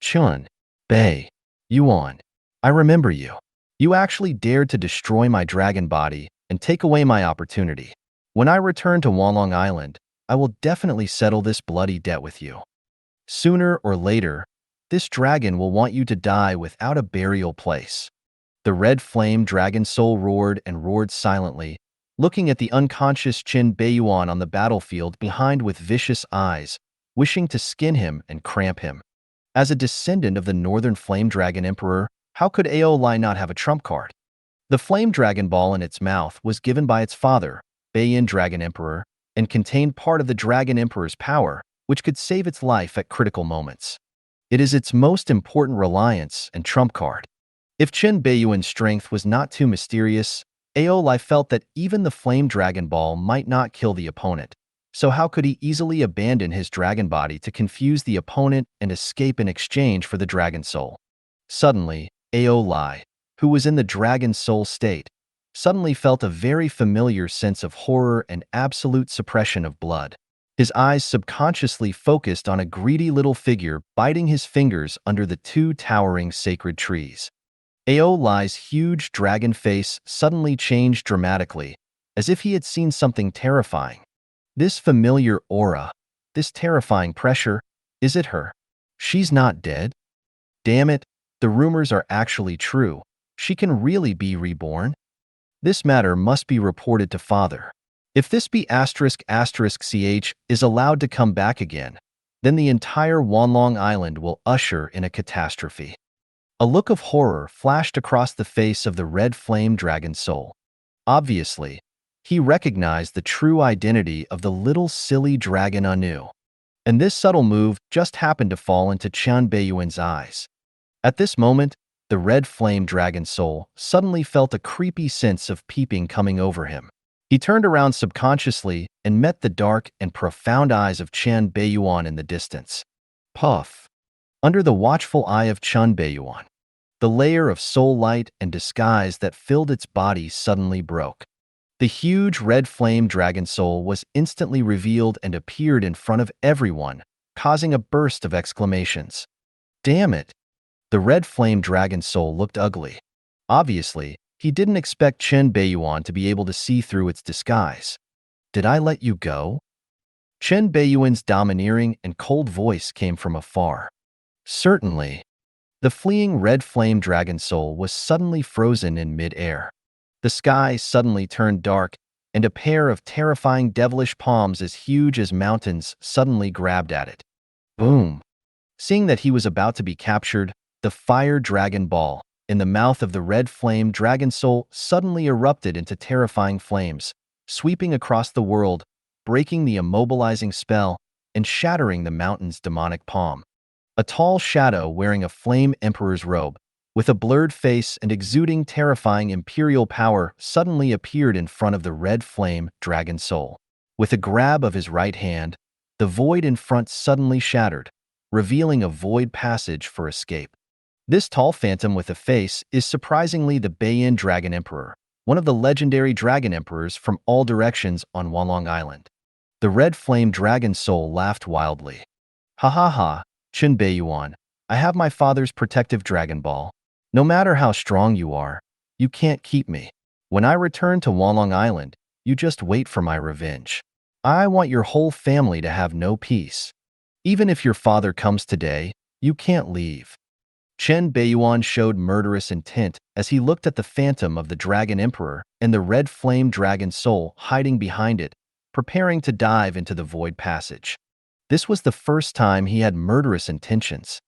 Chen Beiyuan, I remember you. You actually dared to destroy my dragon body and take away my opportunity. When I return to Wanlong Island, I will definitely settle this bloody debt with you. Sooner or later, this dragon will want you to die without a burial place. The red flame dragon soul roared and roared silently, looking at the unconscious Chen Beiyuan on the battlefield behind with vicious eyes, wishing to skin him and cramp him. As a descendant of the Northern Flame Dragon Emperor, how could Aolai not have a trump card? The flame dragon ball in its mouth was given by its father, Beiyan Dragon Emperor, and contained part of the Dragon Emperor's power, which could save its life at critical moments. It is its most important reliance and trump card. If Chen Beiyuan's strength was not too mysterious, Aolai felt that even the flame dragon ball might not kill the opponent. So how could he easily abandon his dragon body to confuse the opponent and escape in exchange for the dragon soul? Suddenly, Aolai, who was in the dragon soul state, suddenly felt a very familiar sense of horror and absolute suppression of blood. His eyes subconsciously focused on a greedy little figure biting his fingers under the two towering sacred trees. Aolai's huge dragon face suddenly changed dramatically, as if he had seen something terrifying. This familiar aura, this terrifying pressure, is it her? She's not dead? Damn it, the rumors are actually true. She can really be reborn? This matter must be reported to father. If this be ***ch is allowed to come back again, then the entire Wanlong Island will usher in a catastrophe. A look of horror flashed across the face of the red flame dragon soul. Obviously, he recognized the true identity of the little silly dragon Anu. And this subtle move just happened to fall into Chen Beiyuan's eyes. At this moment, the red flame dragon soul suddenly felt a creepy sense of peeping coming over him. He turned around subconsciously and met the dark and profound eyes of Chen Beiyuan in the distance. Puff! Under the watchful eye of Chen Beiyuan, the layer of soul light and disguise that filled its body suddenly broke. The huge red flame dragon soul was instantly revealed and appeared in front of everyone, causing a burst of exclamations. Damn it! The red flame dragon soul looked ugly. Obviously, he didn't expect Chen Beiyuan to be able to see through its disguise. Did I let you go? Chen Beiyuan's domineering and cold voice came from afar. Certainly. The fleeing red flame dragon soul was suddenly frozen in mid-air. The sky suddenly turned dark, and a pair of terrifying devilish palms as huge as mountains suddenly grabbed at it. Boom! Seeing that he was about to be captured, the fire dragon ball in the mouth of the red flame dragon soul suddenly erupted into terrifying flames, sweeping across the world, breaking the immobilizing spell and shattering the mountain's demonic palm. A tall shadow wearing a flame emperor's robe, with a blurred face and exuding terrifying imperial power, suddenly appeared in front of the red flame dragon soul. With a grab of his right hand, the void in front suddenly shattered, revealing a void passage for escape. This tall phantom with a face is surprisingly the Beiyan Dragon Emperor, one of the legendary dragon emperors from all directions on Wanlong Island. The red flame dragon soul laughed wildly. Ha ha ha, Chen Beiyuan, I have my father's protective dragon ball. No matter how strong you are, you can't keep me. When I return to Wanlong Island, you just wait for my revenge. I want your whole family to have no peace. Even if your father comes today, you can't leave. Chen Beiyuan showed murderous intent as he looked at the phantom of the Dragon Emperor and the red flame dragon soul hiding behind it, preparing to dive into the void passage. This was the first time he had murderous intentions.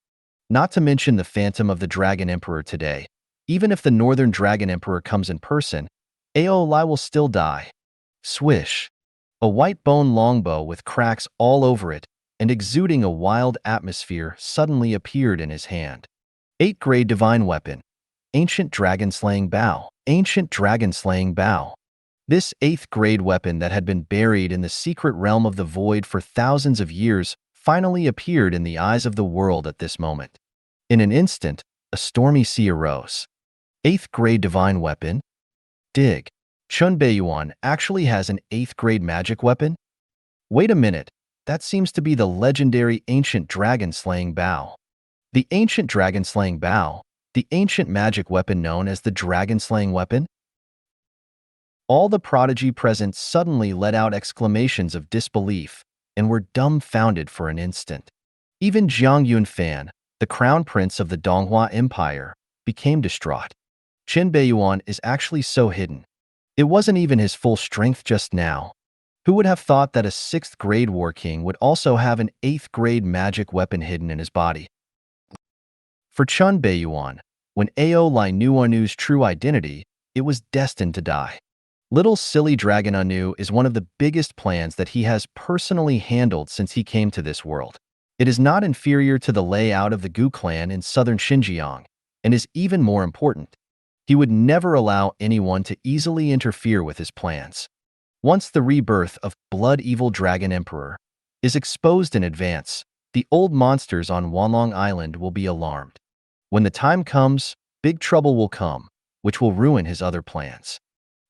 Not to mention the phantom of the Dragon Emperor today. Even if the Northern Dragon Emperor comes in person, Aolai will still die. Swish! A white bone longbow with cracks all over it and exuding a wild atmosphere suddenly appeared in his hand. 8th grade divine weapon. Ancient dragon slaying bow. Ancient dragon slaying bow. This 8th grade weapon that had been buried in the secret realm of the void for thousands of years finally appeared in the eyes of the world at this moment. In an instant, a stormy sea arose. 8th grade divine weapon? Dig. Chen Beiyuan actually has an 8th grade magic weapon? Wait a minute, that seems to be the legendary ancient dragon slaying bow. The ancient dragon slaying bow, the ancient magic weapon known as the dragon slaying weapon? All the prodigy present suddenly let out exclamations of disbelief and were dumbfounded for an instant. Even Jiang Yunfan, the crown prince of the Donghua Empire, became distraught. Chen Beiyuan is actually so hidden. It wasn't even his full strength just now. Who would have thought that a 6th grade war king would also have an 8th grade magic weapon hidden in his body? For Chen Beiyuan, when Aolai knew Anu's true identity, it was destined to die. Little silly dragon Anu is one of the biggest plans that he has personally handled since he came to this world. It is not inferior to the layout of the Gu clan in southern Xinjiang, and is even more important. He would never allow anyone to easily interfere with his plans. Once the rebirth of Blood Evil Dragon Emperor is exposed in advance, the old monsters on Wanlong Island will be alarmed. When the time comes, big trouble will come, which will ruin his other plans.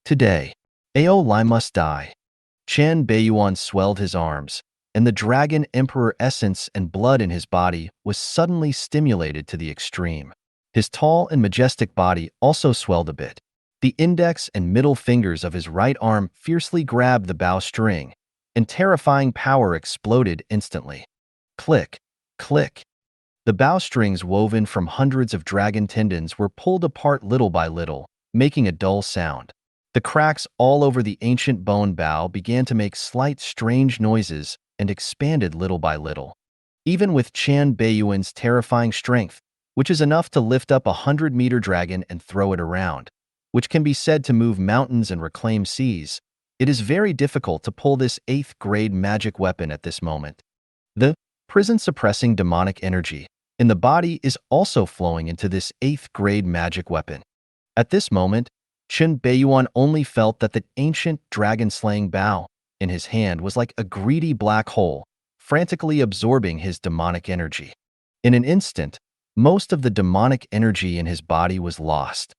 Today, Aolai must die. Chen Beiyuan swelled his arms, and the Dragon Emperor essence and blood in his body was suddenly stimulated to the extreme. His tall and majestic body also swelled a bit. The index and middle fingers of his right arm fiercely grabbed the bow string, and terrifying power exploded instantly. Click, click. The bow strings woven from hundreds of dragon tendons were pulled apart little by little, making a dull sound. The cracks all over the ancient bone bow began to make slight strange noises and expanded little by little. Even with Chen Beiyuan's terrifying strength, which is enough to lift up a 100-meter dragon and throw it around, which can be said to move mountains and reclaim seas, it is very difficult to pull this 8th grade magic weapon at this moment. The prison-suppressing demonic energy in the body is also flowing into this 8th grade magic weapon. At this moment, Chen Beiyuan only felt that the ancient dragon-slaying bow in his hand was like a greedy black hole, frantically absorbing his demonic energy. In an instant, most of the demonic energy in his body was lost.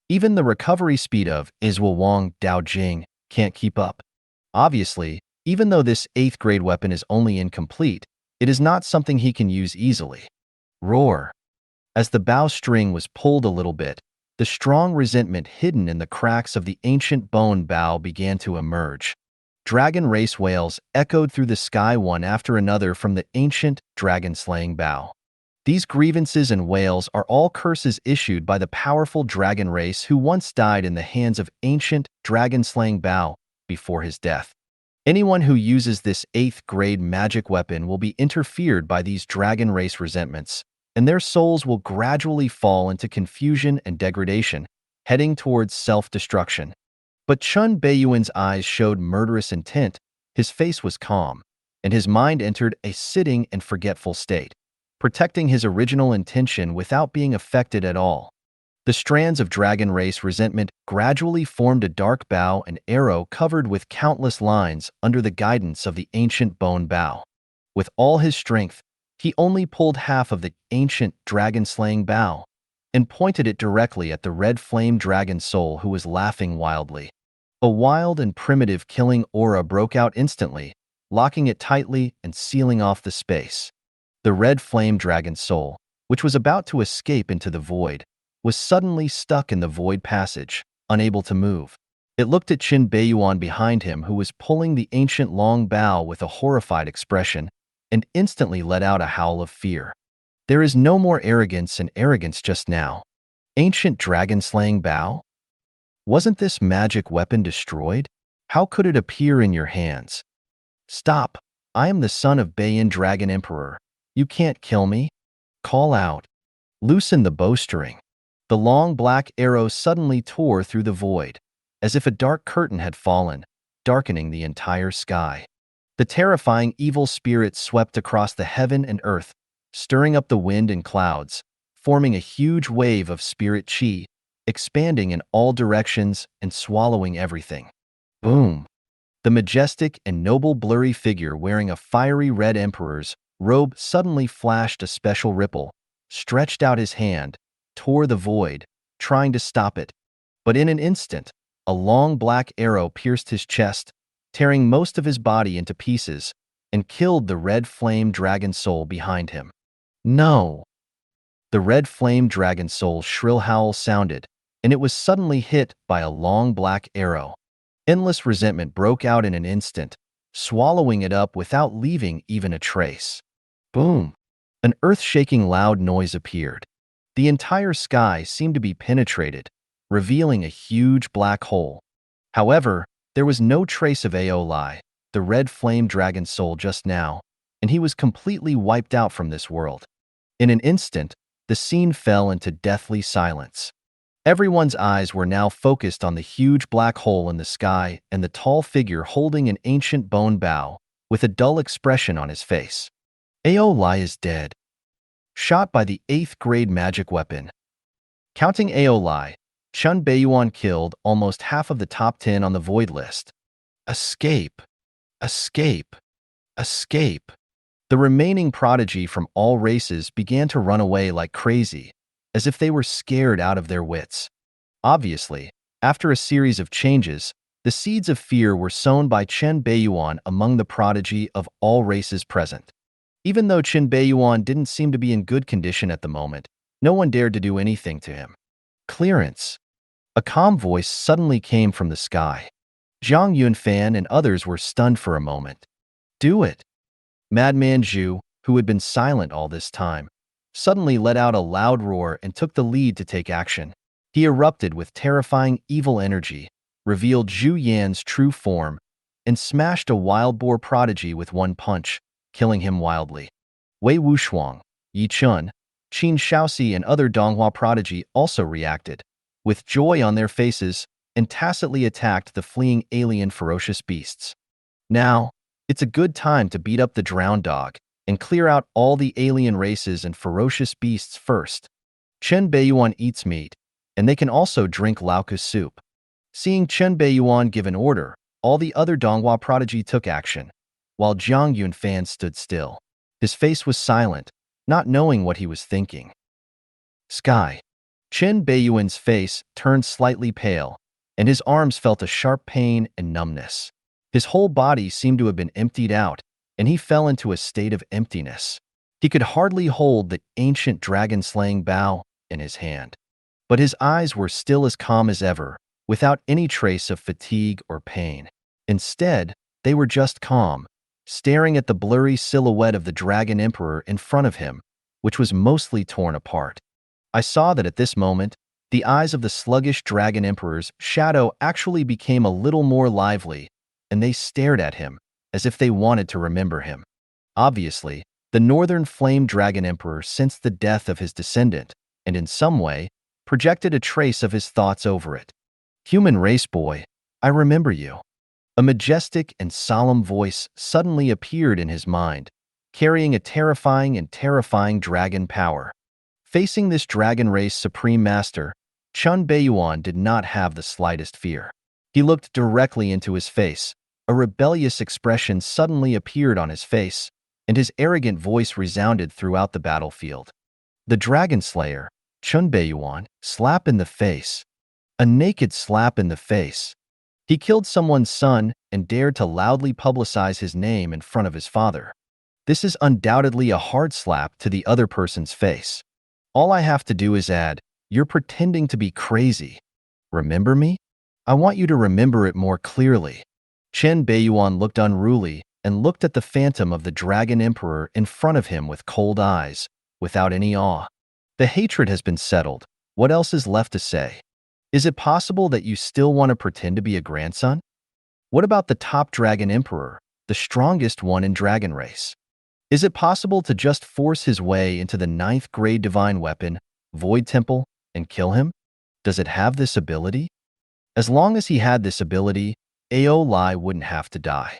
Even the recovery speed of Iswa Wang Dao Jing can't keep up. Obviously, even though this 8th grade weapon is only incomplete, it is not something he can use easily. Roar! As the bow string was pulled a little bit, the strong resentment hidden in the cracks of the ancient bone bow began to emerge. Dragon race wails echoed through the sky one after another from the ancient dragon-slaying bow. These grievances and wails are all curses issued by the powerful dragon race who once died in the hands of ancient dragon-slaying bow before his death. Anyone who uses this 8th grade magic weapon will be interfered by these dragon race resentments, and their souls will gradually fall into confusion and degradation, heading towards self-destruction. But Chen Beiyuan's eyes showed murderous intent, his face was calm, and his mind entered a sitting and forgetful state, protecting his original intention without being affected at all. The strands of dragon race resentment gradually formed a dark bow and arrow covered with countless lines under the guidance of the ancient bone bow. With all his strength, he only pulled half of the ancient dragon-slaying bow and pointed it directly at the red flame dragon soul who was laughing wildly. A wild and primitive killing aura broke out instantly, locking it tightly and sealing off the space. The red flame dragon soul, which was about to escape into the void, was suddenly stuck in the void passage, unable to move. It looked at Chen Beiyuan behind him, who was pulling the ancient long bow with a horrified expression, and instantly let out a howl of fear. There is no more arrogance and arrogance just now. Ancient dragon-slaying bow? Wasn't this magic weapon destroyed? How could it appear in your hands? Stop! I am the son of Beiyin Dragon Emperor. You can't kill me. Call out. Loosen the bowstring. The long black arrow suddenly tore through the void, as if a dark curtain had fallen, darkening the entire sky. The terrifying evil spirit swept across the heaven and earth, stirring up the wind and clouds, forming a huge wave of spirit chi, expanding in all directions and swallowing everything. Boom! The majestic and noble blurry figure wearing a fiery red emperor's robe suddenly flashed a special ripple, stretched out his hand, tore the void, trying to stop it. But in an instant, a long black arrow pierced his chest, tearing most of his body into pieces, and killed the red flame dragon soul behind him. No! The red flame dragon soul's shrill howl sounded, and it was suddenly hit by a long black arrow. Endless resentment broke out in an instant, swallowing it up without leaving even a trace. Boom! An earth-shaking loud noise appeared. The entire sky seemed to be penetrated, revealing a huge black hole. However, there was no trace of Aolai, the red flame dragon soul just now, and he was completely wiped out from this world. In an instant, the scene fell into deathly silence. Everyone's eyes were now focused on the huge black hole in the sky and the tall figure holding an ancient bone bow, with a dull expression on his face. Aolai is dead. Shot by the 8th grade magic weapon. Counting Aolai, Chen Beiyuan killed almost half of the top 10 on the void list. Escape! Escape! Escape! The remaining prodigy from all races began to run away like crazy, as if they were scared out of their wits. Obviously, after a series of changes, the seeds of fear were sown by Chen Beiyuan among the prodigy of all races present. Even though Chen Beiyuan didn't seem to be in good condition at the moment, no one dared to do anything to him. Clearance! A calm voice suddenly came from the sky. Zhang Yunfan and others were stunned for a moment. Do it! Madman Zhu, who had been silent all this time, suddenly let out a loud roar and took the lead to take action. He erupted with terrifying evil energy, revealed Zhu Yan's true form, and smashed a wild boar prodigy with one punch, killing him wildly. Wei Wuxuang, Yi Chun, Qin Shaoxi and other Donghua prodigy also reacted, with joy on their faces, and tacitly attacked the fleeing alien ferocious beasts. Now, it's a good time to beat up the drowned dog and clear out all the alien races and ferocious beasts first. Chen Beiyuan eats meat, and they can also drink Laoku soup. Seeing Chen Beiyuan give an order, all the other Donghua prodigy took action, while Jiang Yunfan stood still. His face was silent, not knowing what he was thinking. Sky. Chen Beiyuan's face turned slightly pale, and his arms felt a sharp pain and numbness. His whole body seemed to have been emptied out, and he fell into a state of emptiness. He could hardly hold the ancient dragon-slaying bow in his hand. But his eyes were still as calm as ever, without any trace of fatigue or pain. Instead, they were just calm, staring at the blurry silhouette of the Dragon Emperor in front of him, which was mostly torn apart. I saw that at this moment, the eyes of the sluggish Dragon Emperor's shadow actually became a little more lively, and they stared at him, as if they wanted to remember him. Obviously, the Northern Flame Dragon Emperor sensed the death of his descendant, and in some way, projected a trace of his thoughts over it. Human race boy, I remember you. A majestic and solemn voice suddenly appeared in his mind, carrying a terrifying dragon power. Facing this dragon race supreme master, Chen Beiyuan did not have the slightest fear. He looked directly into his face. A rebellious expression suddenly appeared on his face, and his arrogant voice resounded throughout the battlefield. The Dragon Slayer, Chen Beiyuan, slap in the face. A naked slap in the face. He killed someone's son and dared to loudly publicize his name in front of his father. This is undoubtedly a hard slap to the other person's face. All I have to do is add, "You're pretending to be crazy. Remember me? I want you to remember it more clearly." Chen Beiyuan looked unruly and looked at the phantom of the Dragon Emperor in front of him with cold eyes, without any awe. The hatred has been settled. What else is left to say? Is it possible that you still want to pretend to be a grandson? What about the top Dragon Emperor, the strongest one in Dragon Race? Is it possible to just force his way into the 9th grade divine weapon, Void Temple, and kill him? Does it have this ability? As long as he had this ability, Ao Lai wouldn't have to die.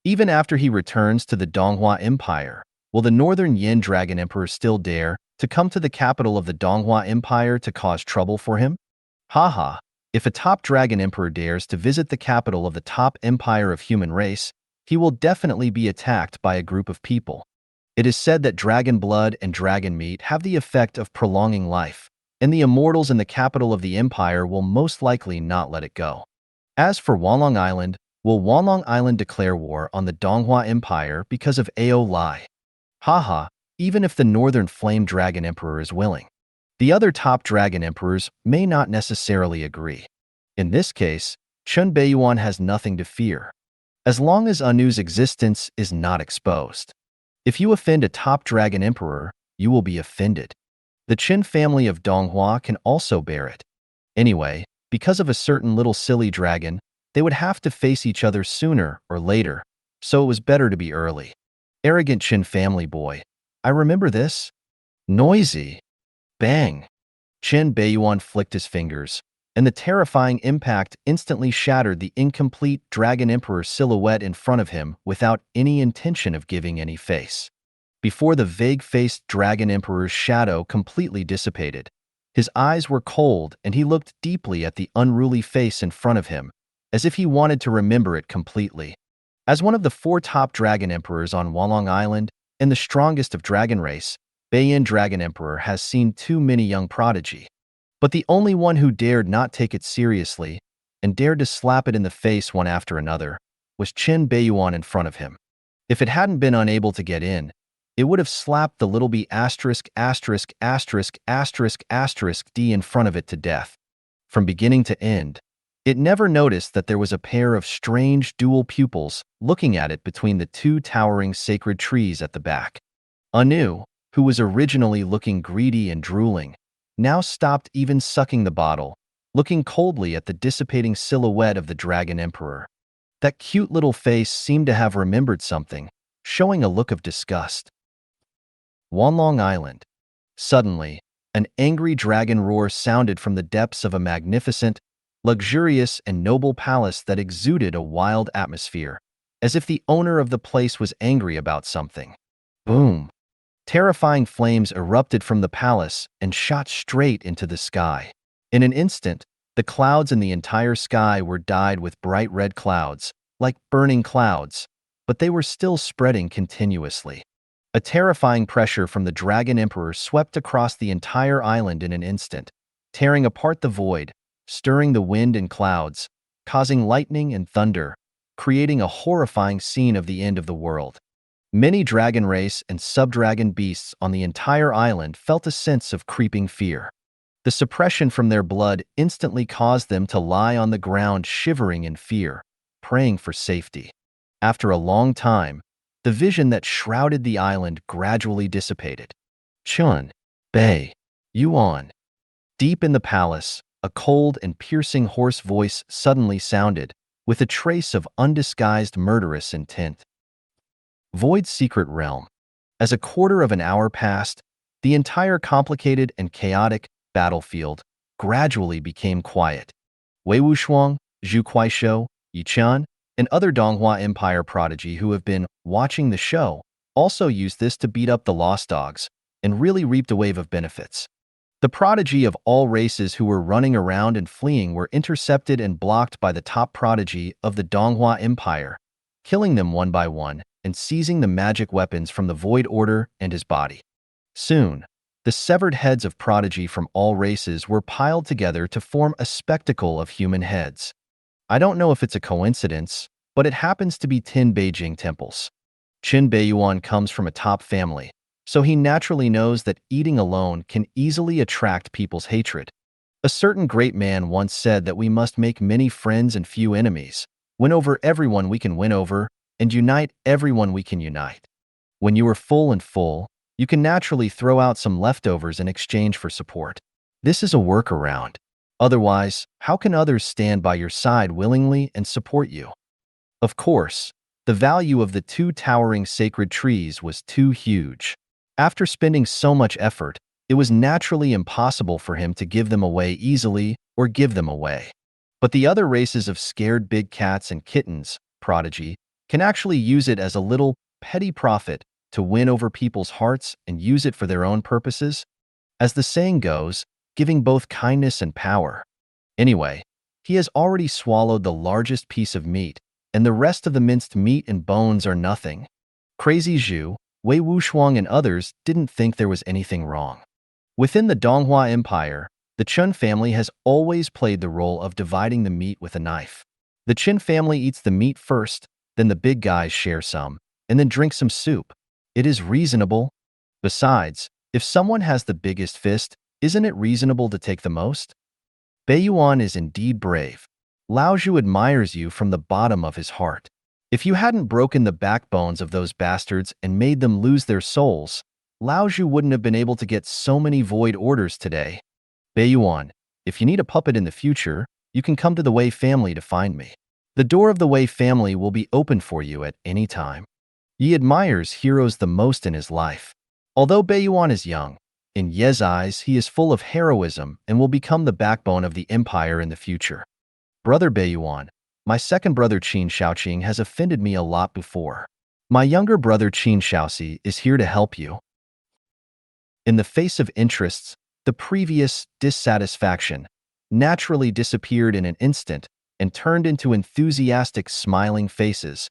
Even after he returns to the Donghua Empire, will the Northern Yin Dragon Emperor still dare to come to the capital of the Donghua Empire to cause trouble for him? Haha, if a top Dragon Emperor dares to visit the capital of the top empire of human race, he will definitely be attacked by a group of people. It is said that dragon blood and dragon meat have the effect of prolonging life, and the immortals in the capital of the empire will most likely not let it go. As for Wanlong Island, will Wanlong Island declare war on the Donghua Empire because of Ao Lai? Haha, even if the Northern Flame Dragon Emperor is willing. The other top Dragon Emperors may not necessarily agree. In this case, Chen Beiyuan has nothing to fear, as long as Anu's existence is not exposed. If you offend a top Dragon Emperor, you will be offended. The Chen family of Donghua can also bear it. Anyway, because of a certain little silly dragon, they would have to face each other sooner or later, so it was better to be early. Arrogant Chen family boy. I remember this. Noisy. Bang. Chen Beiyuan flicked his fingers, and the terrifying impact instantly shattered the incomplete Dragon Emperor silhouette in front of him without any intention of giving any face. Before the vague-faced Dragon Emperor's shadow completely dissipated, his eyes were cold and he looked deeply at the unruly face in front of him, as if he wanted to remember it completely. As one of the 4 top Dragon Emperors on Wanlong Island and the strongest of Dragon Race, Beiyin Dragon Emperor has seen too many young prodigy. But the only one who dared not take it seriously and dared to slap it in the face one after another was Chen Beiyuan in front of him. If it hadn't been unable to get in, it would have slapped the little b*** D in front of it to death. From beginning to end, it never noticed that there was a pair of strange dual pupils looking at it between the 2 towering sacred trees at the back. Anu, who was originally looking greedy and drooling, now stopped even sucking the bottle, looking coldly at the dissipating silhouette of the Dragon Emperor. That cute little face seemed to have remembered something, showing a look of disgust. Wanlong Island. Suddenly, An angry dragon roar sounded from the depths of a magnificent, luxurious, and noble palace that exuded a wild atmosphere, as if the owner of the place was angry about something. Boom! Terrifying flames erupted from the palace and shot straight into the sky. In an instant, the clouds in the entire sky were dyed with bright red clouds, like burning clouds, but they were still spreading continuously. A terrifying pressure from the Dragon Emperor swept across the entire island in an instant, tearing apart the void, stirring the wind and clouds, causing lightning and thunder, creating a horrifying scene of the end of the world. Many dragon race and sub-dragon beasts on the entire island felt a sense of creeping fear. The suppression from their blood instantly caused them to lie on the ground shivering in fear, praying for safety. After a long time, the vision that shrouded the island gradually dissipated. Chen Beiyuan. Deep in the palace, a cold and piercing hoarse voice suddenly sounded, with a trace of undisguised murderous intent. Void's secret realm. As a quarter of an hour passed, the entire complicated and chaotic battlefield gradually became quiet. Wei Wuxiang, Zhu Kuaishou, Yi Qian, and other Donghua Empire prodigy who have been watching the show also used this to beat up the Lost Dogs and really reaped a wave of benefits. The prodigy of all races who were running around and fleeing were intercepted and blocked by the top prodigy of the Donghua Empire, killing them one by one and seizing the magic weapons from the Void Order and his body. Soon, the severed heads of prodigy from all races were piled together to form a spectacle of human heads. I don't know if it's a coincidence, but it happens to be 10 Beijing temples. Chen Beiyuan comes from a top family, so he naturally knows that eating alone can easily attract people's hatred. A certain great man once said that we must make many friends and few enemies, win over everyone we can win over, and unite everyone we can unite. When you are full, you can naturally throw out some leftovers in exchange for support. This is a workaround. Otherwise, how can others stand by your side willingly and support you? Of course, the value of the 2 towering sacred trees was too huge. After spending so much effort, it was naturally impossible for him to give them away easily or give them away. But the other races of scared big cats and kittens, prodigy, can actually use it as a little petty profit to win over people's hearts and use it for their own purposes. As the saying goes, giving both kindness and power. Anyway, he has already swallowed the largest piece of meat, and the rest of the minced meat and bones are nothing. Crazy Zhu, Wei Wuxiang, and others didn't think there was anything wrong. Within the Donghua Empire, the Chen family has always played the role of dividing the meat with a knife. The Chen family eats the meat first, then the big guys share some, and then drink some soup. It is reasonable. Besides, if someone has the biggest fist, isn't it reasonable to take the most? Beiyuan is indeed brave. Lao Zhu admires you from the bottom of his heart. If you hadn't broken the backbones of those bastards and made them lose their souls, Lao Zhu wouldn't have been able to get so many void orders today. Beiyuan, if you need a puppet in the future, you can come to the Wei family to find me. The door of the Wei family will be open for you at any time. Yi admires heroes the most in his life. Although Beiyuan is young, in Ye's eyes he is full of heroism and will become the backbone of the empire in the future. Brother Beiyuan, my second brother Qin Shaoqing has offended me a lot before. My younger brother Qin Shaoxi is here to help you. In the face of interests, the previous dissatisfaction naturally disappeared in an instant and turned into enthusiastic smiling faces.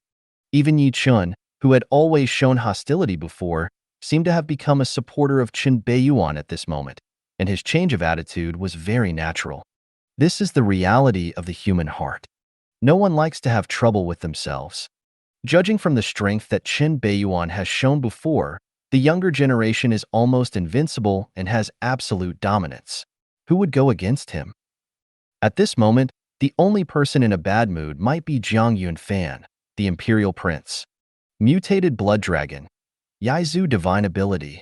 Even Yi Chun, who had always shown hostility before, seemed to have become a supporter of Chen Beiyuan at this moment, and his change of attitude was very natural. This is the reality of the human heart. No one likes to have trouble with themselves. Judging from the strength that Chen Beiyuan has shown before, the younger generation is almost invincible and has absolute dominance. Who would go against him? At this moment, the only person in a bad mood might be Jiang Yunfan, the Imperial Prince. Mutated Blood Dragon. Yaizu Divine Ability.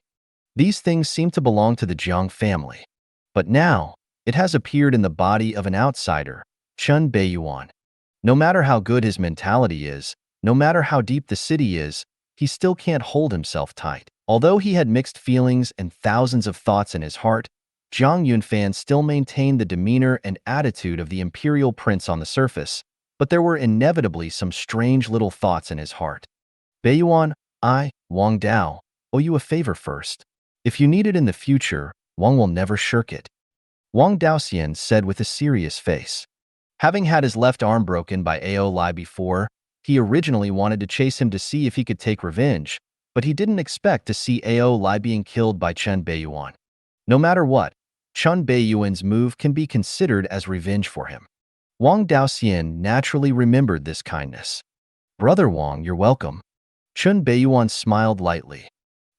These things seem to belong to the Jiang family. But now, it has appeared in the body of an outsider, Chen Beiyuan. No matter how good his mentality is, no matter how deep the city is, he still can't hold himself tight. Although he had mixed feelings and thousands of thoughts in his heart, Jiang Yunfan still maintained the demeanor and attitude of the imperial prince on the surface, but there were inevitably some strange little thoughts in his heart. Beiyuan, I, Wang Dao, owe you a favor first. If you need it in the future, Wang will never shirk it. Wang Daoxian said with a serious face. Having had his left arm broken by Ao Lai before, he originally wanted to chase him to see if he could take revenge, but he didn't expect to see Ao Lai being killed by Chen Beiyuan. No matter what, Chen Beiyuan's move can be considered as revenge for him. Wang Daoxian naturally remembered this kindness. Brother Wang, you're welcome. Chen Beiyuan smiled lightly.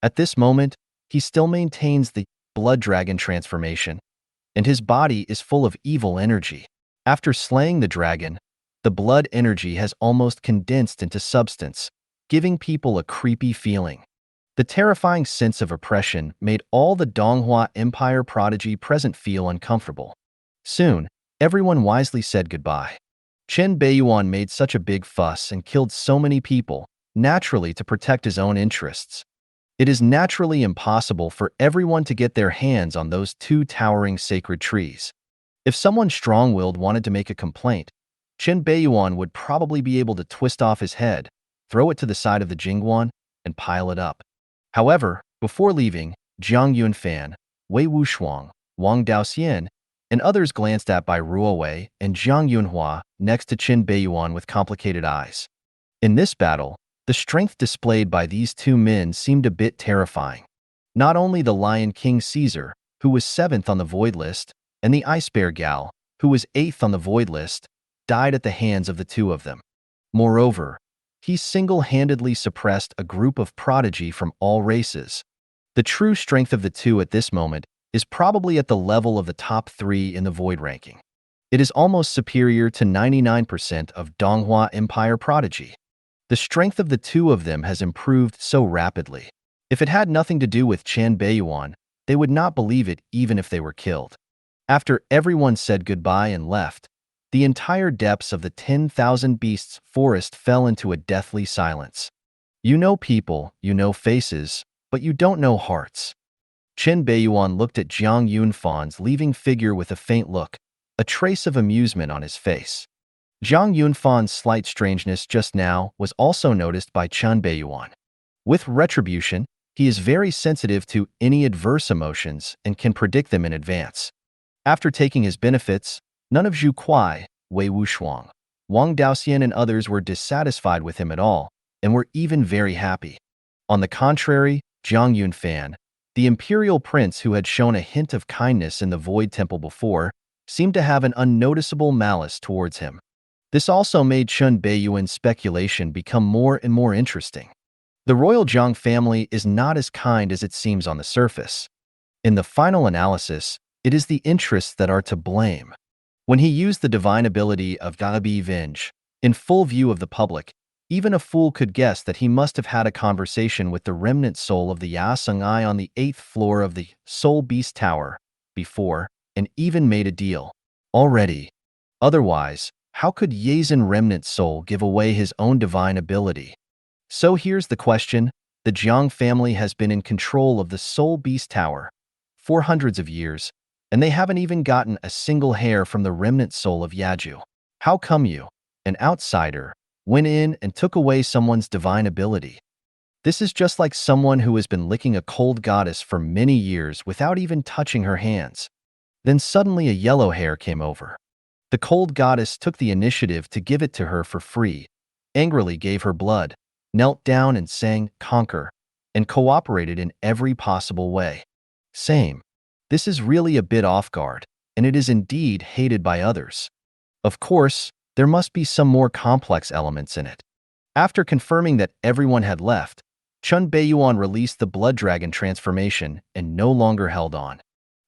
At this moment, he still maintains the blood dragon transformation, and his body is full of evil energy. After slaying the dragon, the blood energy has almost condensed into substance, giving people a creepy feeling. The terrifying sense of oppression made all the Donghua Empire prodigy present feel uncomfortable. Soon, everyone wisely said goodbye. Chen Beiyuan made such a big fuss and killed so many people, naturally to protect his own interests. It is naturally impossible for everyone to get their hands on those two towering sacred trees. If someone strong-willed wanted to make a complaint, Chen Beiyuan would probably be able to twist off his head, throw it to the side of the Jingguan, and pile it up. However, before leaving, Jiang Yunfan, Wei Wushuang, Wang Daoxian, and others glanced at Bai Ruowei and Jiang Yunhua next to Chen Beiyuan with complicated eyes. In this battle, the strength displayed by these two men seemed a bit terrifying. Not only the Lion King Caesar, who was 7th on the void list, and the Ice Bear Gal, who was 8th on the void list, died at the hands of the two of them. Moreover, he single-handedly suppressed a group of prodigy from all races. The true strength of the two at this moment is probably at the level of the top 3 in the void ranking. It is almost superior to 99% of Donghua Empire prodigy. The strength of the two of them has improved so rapidly. If it had nothing to do with Chen Beiyuan, they would not believe it even if they were killed. After everyone said goodbye and left, the entire depths of the 10,000 Beasts forest fell into a deathly silence. You know people, you know faces, but you don't know hearts. Chen Beiyuan looked at Jiang Yunfan's leaving figure with a faint look, a trace of amusement on his face. Jiang Yunfan's slight strangeness just now was also noticed by Chen Beiyuan. With retribution, he is very sensitive to any adverse emotions and can predict them in advance. After taking his benefits, none of Zhu Kuai, Wei Wushuang, Wang Daoxian and others were dissatisfied with him at all, and were even very happy. On the contrary, Jiang Yunfan, the imperial prince who had shown a hint of kindness in the Void Temple before, seemed to have an unnoticeable malice towards him. This also made Chen Beiyuan's speculation become more and more interesting. The royal Zhang family is not as kind as it seems on the surface. In the final analysis, it is the interests that are to blame. When he used the divine ability of Gabi Venge, in full view of the public, even a fool could guess that he must have had a conversation with the remnant soul of the Yaseng Ai on the 8th floor of the Soul Beast Tower before, and even made a deal already. Otherwise, how could Yazen remnant soul give away his own divine ability? So here's the question. The Jiang family has been in control of the Soul Beast Tower for hundreds of years, and they haven't even gotten a single hair from the remnant soul of Yaju. How come you, an outsider, went in and took away someone's divine ability? This is just like someone who has been licking a cold goddess for many years without even touching her hands. Then suddenly a yellow hair came over. The cold goddess took the initiative to give it to her for free, angrily gave her blood, knelt down and sang "Conquer," and cooperated in every possible way. Same. This is really a bit off guard, and it is indeed hated by others. Of course, there must be some more complex elements in it. After confirming that everyone had left, Chen Beiyuan released the Blood Dragon transformation and no longer held on.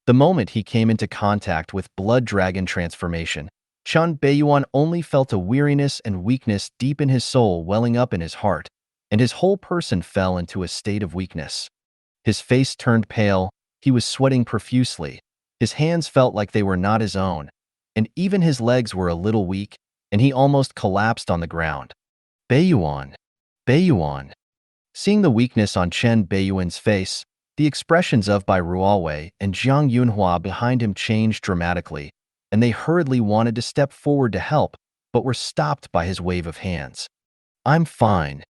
The moment he came into contact with Blood Dragon transformation, Chen Beiyuan only felt a weariness and weakness deep in his soul welling up in his heart, and his whole person fell into a state of weakness. His face turned pale, he was sweating profusely, his hands felt like they were not his own, and even his legs were a little weak, and he almost collapsed on the ground. Beiyuan! Beiyuan! Seeing the weakness on Chen Beiyuan's face, The expressions of Bai Ruowei and Jiang Yunhua behind him changed dramatically, and they hurriedly wanted to step forward to help, but were stopped by his wave of hands. I'm fine.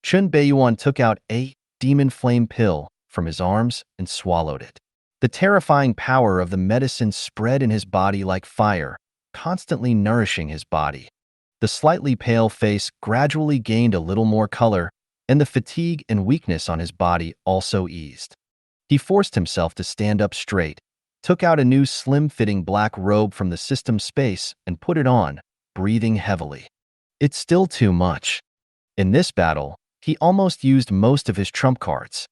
Chen Beiyuan took out a demon flame pill from his arms and swallowed it. The terrifying power of the medicine spread in his body like fire, constantly nourishing his body. The slightly pale face gradually gained a little more color, and the fatigue and weakness on his body also eased. He forced himself to stand up straight, took out a new slim-fitting black robe from the system space and put it on, breathing heavily. It's still too much. In this battle, he almost used most of his trump cards.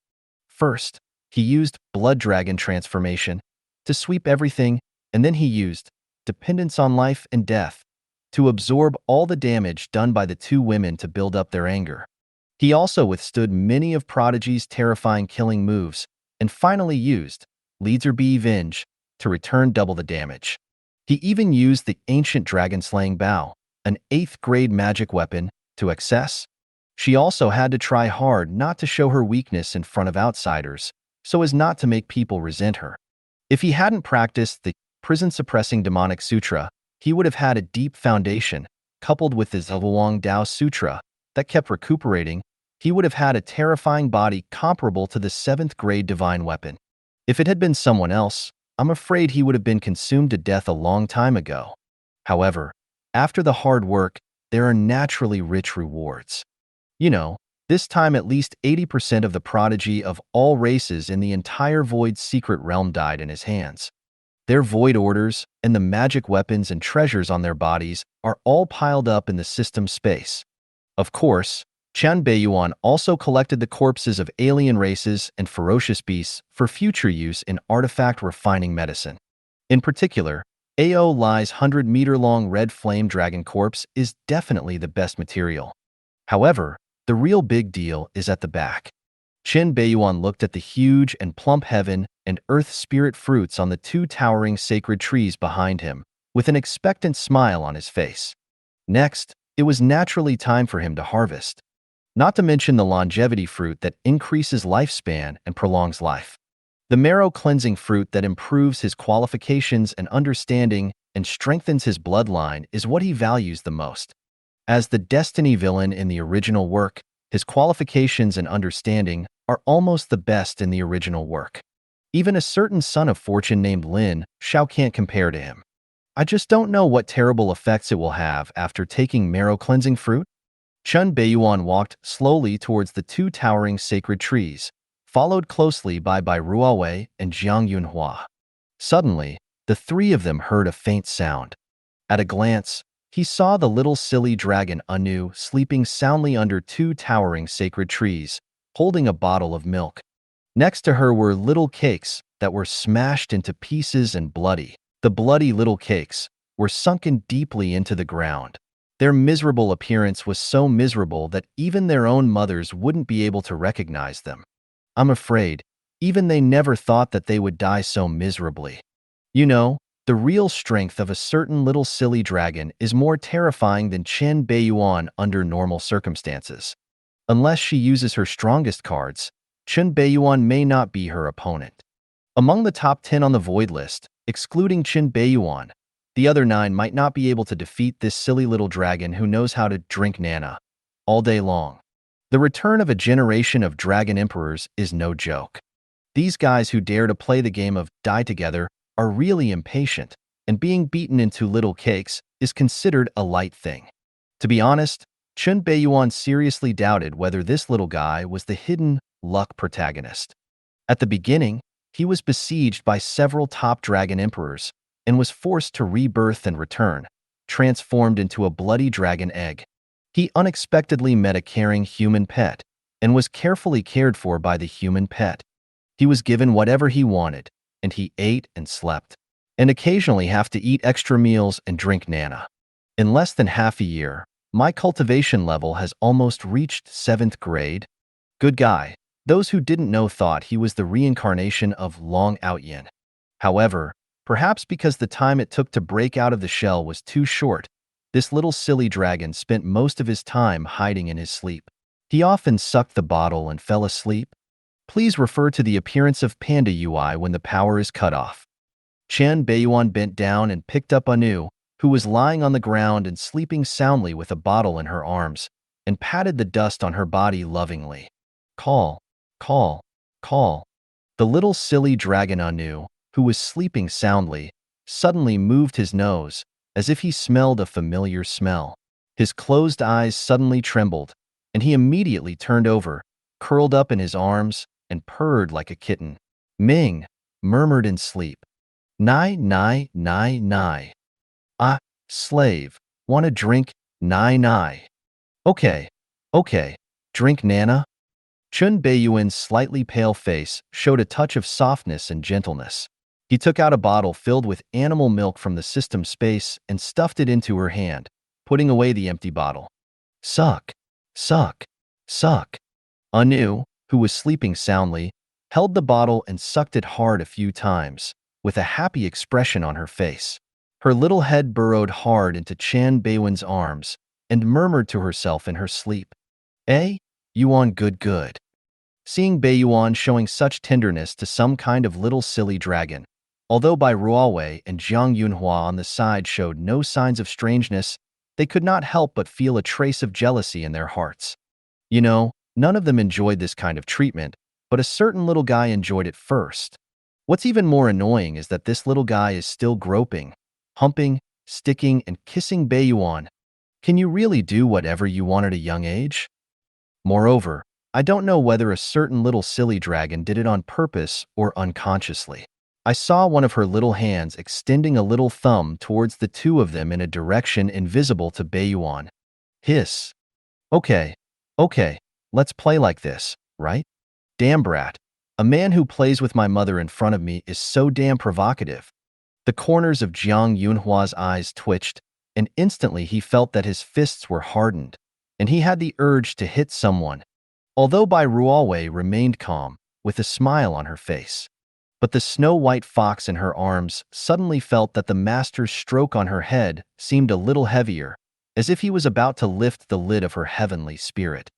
First, he used Blood Dragon Transformation to sweep everything, and then he used Dependence on Life and Death to absorb all the damage done by the two women to build up their anger. He also withstood many of Prodigy's terrifying killing moves, and finally used Leader B Venge to return double the damage. He even used the ancient dragon-slaying bow, an 8th grade magic weapon, to access. She also had to try hard not to show her weakness in front of outsiders, so as not to make people resent her. If he hadn't practiced the prison-suppressing demonic sutra, he would have had a deep foundation, coupled with the Zhuang Dao Sutra, that kept recuperating. He would have had a terrifying body comparable to the 7th grade divine weapon. If it had been someone else, I'm afraid he would have been consumed to death a long time ago. However, after the hard work, there are naturally rich rewards. This time at least 80% of the prodigy of all races in the entire Void's secret realm died in his hands. Their Void orders and the magic weapons and treasures on their bodies are all piled up in the system space. Of course, Chen Beiyuan also collected the corpses of alien races and ferocious beasts for future use in artifact refining medicine. In particular, Ao Lai's 100-meter-long red flame dragon corpse is definitely the best material. However, the real big deal is at the back. Chen Beiyuan looked at the huge and plump heaven and earth spirit fruits on the two towering sacred trees behind him, with an expectant smile on his face. Next, it was naturally time for him to harvest. Not to mention the longevity fruit that increases lifespan and prolongs life. The marrow-cleansing fruit that improves his qualifications and understanding and strengthens his bloodline is what he values the most. As the Destiny villain in the original work, his qualifications and understanding are almost the best in the original work. Even a certain son of fortune named Lin Shao can't compare to him. I just don't know what terrible effects it will have after taking marrow-cleansing fruit. Chen Beiyuan walked slowly towards the two towering sacred trees, followed closely by Bai Ruowei and Jiang Yunhua. Suddenly, the three of them heard a faint sound. At a glance, he saw the little silly dragon Anu sleeping soundly under two towering sacred trees, holding a bottle of milk. Next to her were little cakes that were smashed into pieces and bloody. The bloody little cakes were sunken deeply into the ground. Their miserable appearance was so miserable that even their own mothers wouldn't be able to recognize them. I'm afraid, even they never thought that they would die so miserably. The real strength of a certain little silly dragon is more terrifying than Chen Beiyuan under normal circumstances. Unless she uses her strongest cards, Chen Beiyuan may not be her opponent. Among the top 10 on the Void list, excluding Chen Beiyuan, the other 9 might not be able to defeat this silly little dragon who knows how to drink Nana all day long. The return of a generation of dragon emperors is no joke. These guys who dare to play the game of die together are really impatient, and being beaten into little cakes is considered a light thing. To be honest, Chen Beiyuan seriously doubted whether this little guy was the hidden luck protagonist. At the beginning, he was besieged by several top dragon emperors and was forced to rebirth and return, transformed into a bloody dragon egg. He unexpectedly met a caring human pet and was carefully cared for by the human pet. He was given whatever he wanted, and he ate and slept, and occasionally have to eat extra meals and drink Nana. In less than half a year, my cultivation level has almost reached 7th grade. Good guy. Those who didn't know thought he was the reincarnation of Long Outyin. However, perhaps because the time it took to break out of the shell was too short, this little silly dragon spent most of his time hiding in his sleep. He often sucked the bottle and fell asleep. Please refer to the appearance of Panda UI when the power is cut off. Chen Beiyuan bent down and picked up Anu, who was lying on the ground and sleeping soundly with a bottle in her arms, and patted the dust on her body lovingly. Call, call, call. The little silly dragon Anu, who was sleeping soundly, suddenly moved his nose, as if he smelled a familiar smell. His closed eyes suddenly trembled, and he immediately turned over, curled up in his arms, and purred like a kitten. Ming murmured in sleep. Nai, nai, nai, nai. Ah, slave, want a drink? Nai, nai. Okay, okay, drink Nana? Chen Beiyuan's slightly pale face showed a touch of softness and gentleness. He took out a bottle filled with animal milk from the system space and stuffed it into her hand, putting away the empty bottle. Suck, suck, suck. Anu, who was sleeping soundly, held the bottle and sucked it hard a few times, with a happy expression on her face. Her little head burrowed hard into Chen Beiyuan's arms and murmured to herself in her sleep, "Eh, Yuan good good." Seeing Beiyuan showing such tenderness to some kind of little silly dragon, although Bai Ruowei and Jiang Yunhua on the side showed no signs of strangeness, they could not help but feel a trace of jealousy in their hearts. You know, none of them enjoyed this kind of treatment, but a certain little guy enjoyed it first. What's even more annoying is that this little guy is still groping, humping, sticking, and kissing Beiyuan. Can you really do whatever you want at a young age? Moreover, I don't know whether a certain little silly dragon did it on purpose or unconsciously. I saw one of her little hands extending a little thumb towards the two of them in a direction invisible to Beiyuan. Hiss. Okay, okay, let's play like this, right? Damn brat. A man who plays with my mother in front of me is so damn provocative. The corners of Jiang Yunhua's eyes twitched, and instantly he felt that his fists were hardened, and he had the urge to hit someone. Although Bai Ruowei remained calm, with a smile on her face. But the snow-white fox in her arms suddenly felt that the master's stroke on her head seemed a little heavier, as if he was about to lift the lid of her heavenly spirit.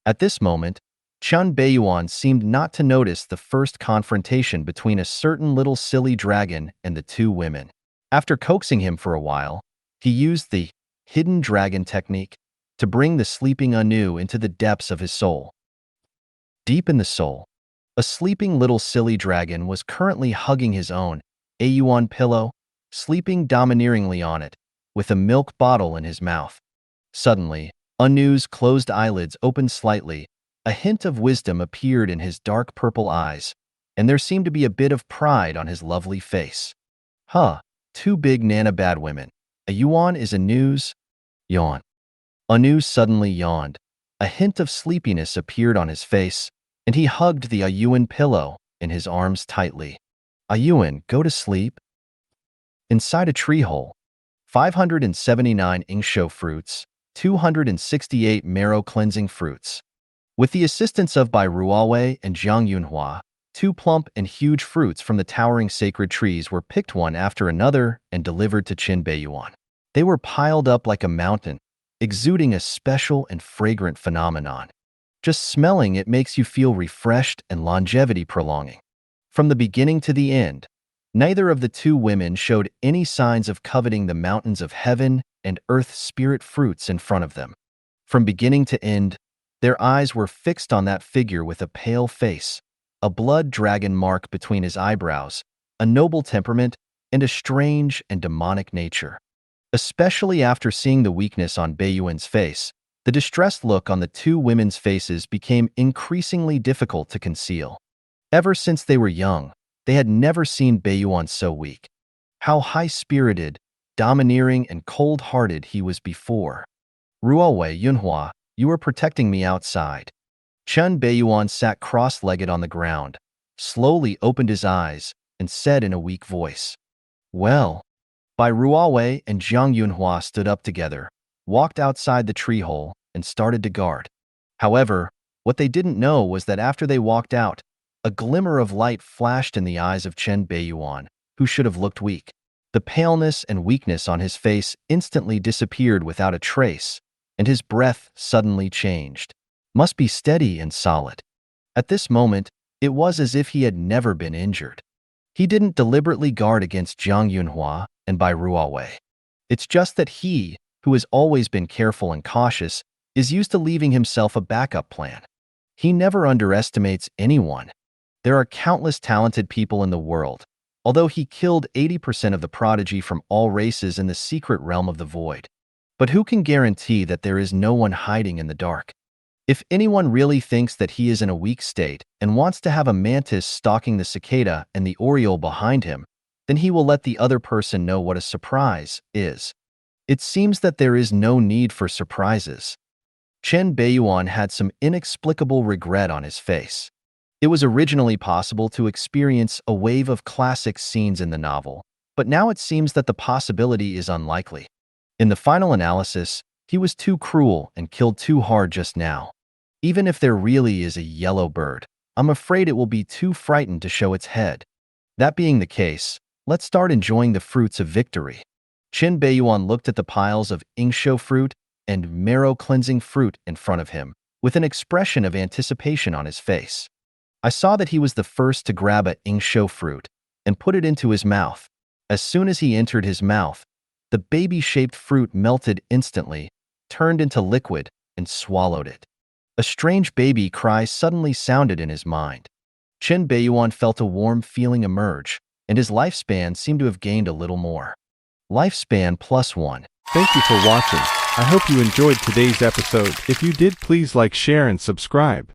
At this moment, Chen Beiyuan seemed not to notice the first confrontation between a certain little silly dragon and the two women. After coaxing him for a while, he used the hidden dragon technique to bring the sleeping Anu into the depths of his soul. Deep in the soul, a sleeping little silly dragon was currently hugging his own Ayuan pillow, sleeping domineeringly on it, with a milk bottle in his mouth. Suddenly, Anu's closed eyelids opened slightly, a hint of wisdom appeared in his dark purple eyes, and there seemed to be a bit of pride on his lovely face. Huh, two big Nana bad women. A Yuan is Anu's? Yawn. Anu suddenly yawned. A hint of sleepiness appeared on his face, and he hugged the Ayuan pillow in his arms tightly. Ayuan, go to sleep. Inside a tree hole, 579 Ingsho fruits, 268 marrow-cleansing fruits. With the assistance of Bai Ruowei and Jiang Yunhua, two plump and huge fruits from the towering sacred trees were picked one after another and delivered to Chen Beiyuan. They were piled up like a mountain, exuding a special and fragrant phenomenon. Just smelling it makes you feel refreshed and longevity prolonging. From the beginning to the end, neither of the two women showed any signs of coveting the mountains of heaven and earth spirit fruits in front of them. From beginning to end, their eyes were fixed on that figure with a pale face, a blood dragon mark between his eyebrows, a noble temperament, and a strange and demonic nature. Especially after seeing the weakness on Beiyuan's face, the distressed look on the two women's faces became increasingly difficult to conceal. Ever since they were young, they had never seen Beiyuan so weak. How high-spirited, domineering, and cold-hearted he was before. Ruowei, Yunhua, you were protecting me outside. Chen Beiyuan sat cross-legged on the ground, slowly opened his eyes, and said in a weak voice, Well. Bai Ruowei and Jiang Yunhua stood up together, walked outside the tree hole, and started to guard. However, what they didn't know was that after they walked out, a glimmer of light flashed in the eyes of Chen Beiyuan, who should have looked weak. The paleness and weakness on his face instantly disappeared without a trace, and his breath suddenly changed. Must be steady and solid. At this moment, It was as if he had never been injured. He didn't deliberately guard against Jiang Yunhua and Bai Ruowei. It's just that he, who has always been careful and cautious, is used to leaving himself a backup plan. He never underestimates anyone. There are countless talented people in the world, although he killed 80% of the prodigy from all races in the secret realm of the void. But who can guarantee that there is no one hiding in the dark? If anyone really thinks that he is in a weak state and wants to have a mantis stalking the cicada and the oriole behind him, then he will let the other person know what a surprise is. It seems that there is no need for surprises. Chen Beiyuan had some inexplicable regret on his face. It was originally possible to experience a wave of classic scenes in the novel, but now it seems that the possibility is unlikely. In the final analysis, he was too cruel and killed too hard just now. Even if there really is a yellow bird, I'm afraid it will be too frightened to show its head. That being the case, let's start enjoying the fruits of victory. Chen Beiyuan looked at the piles of Ingshou fruit and marrow-cleansing fruit in front of him, with an expression of anticipation on his face. I saw that he was the first to grab a Ingshou fruit and put it into his mouth. As soon as he entered his mouth, the baby-shaped fruit melted instantly, turned into liquid, and swallowed it. A strange baby cry suddenly sounded in his mind. Chen Beiyuan felt a warm feeling emerge, and his lifespan seemed to have gained a little more. Lifespan +1. Thank you for watching. I hope you enjoyed today's episode. If you did, please like, share, and subscribe.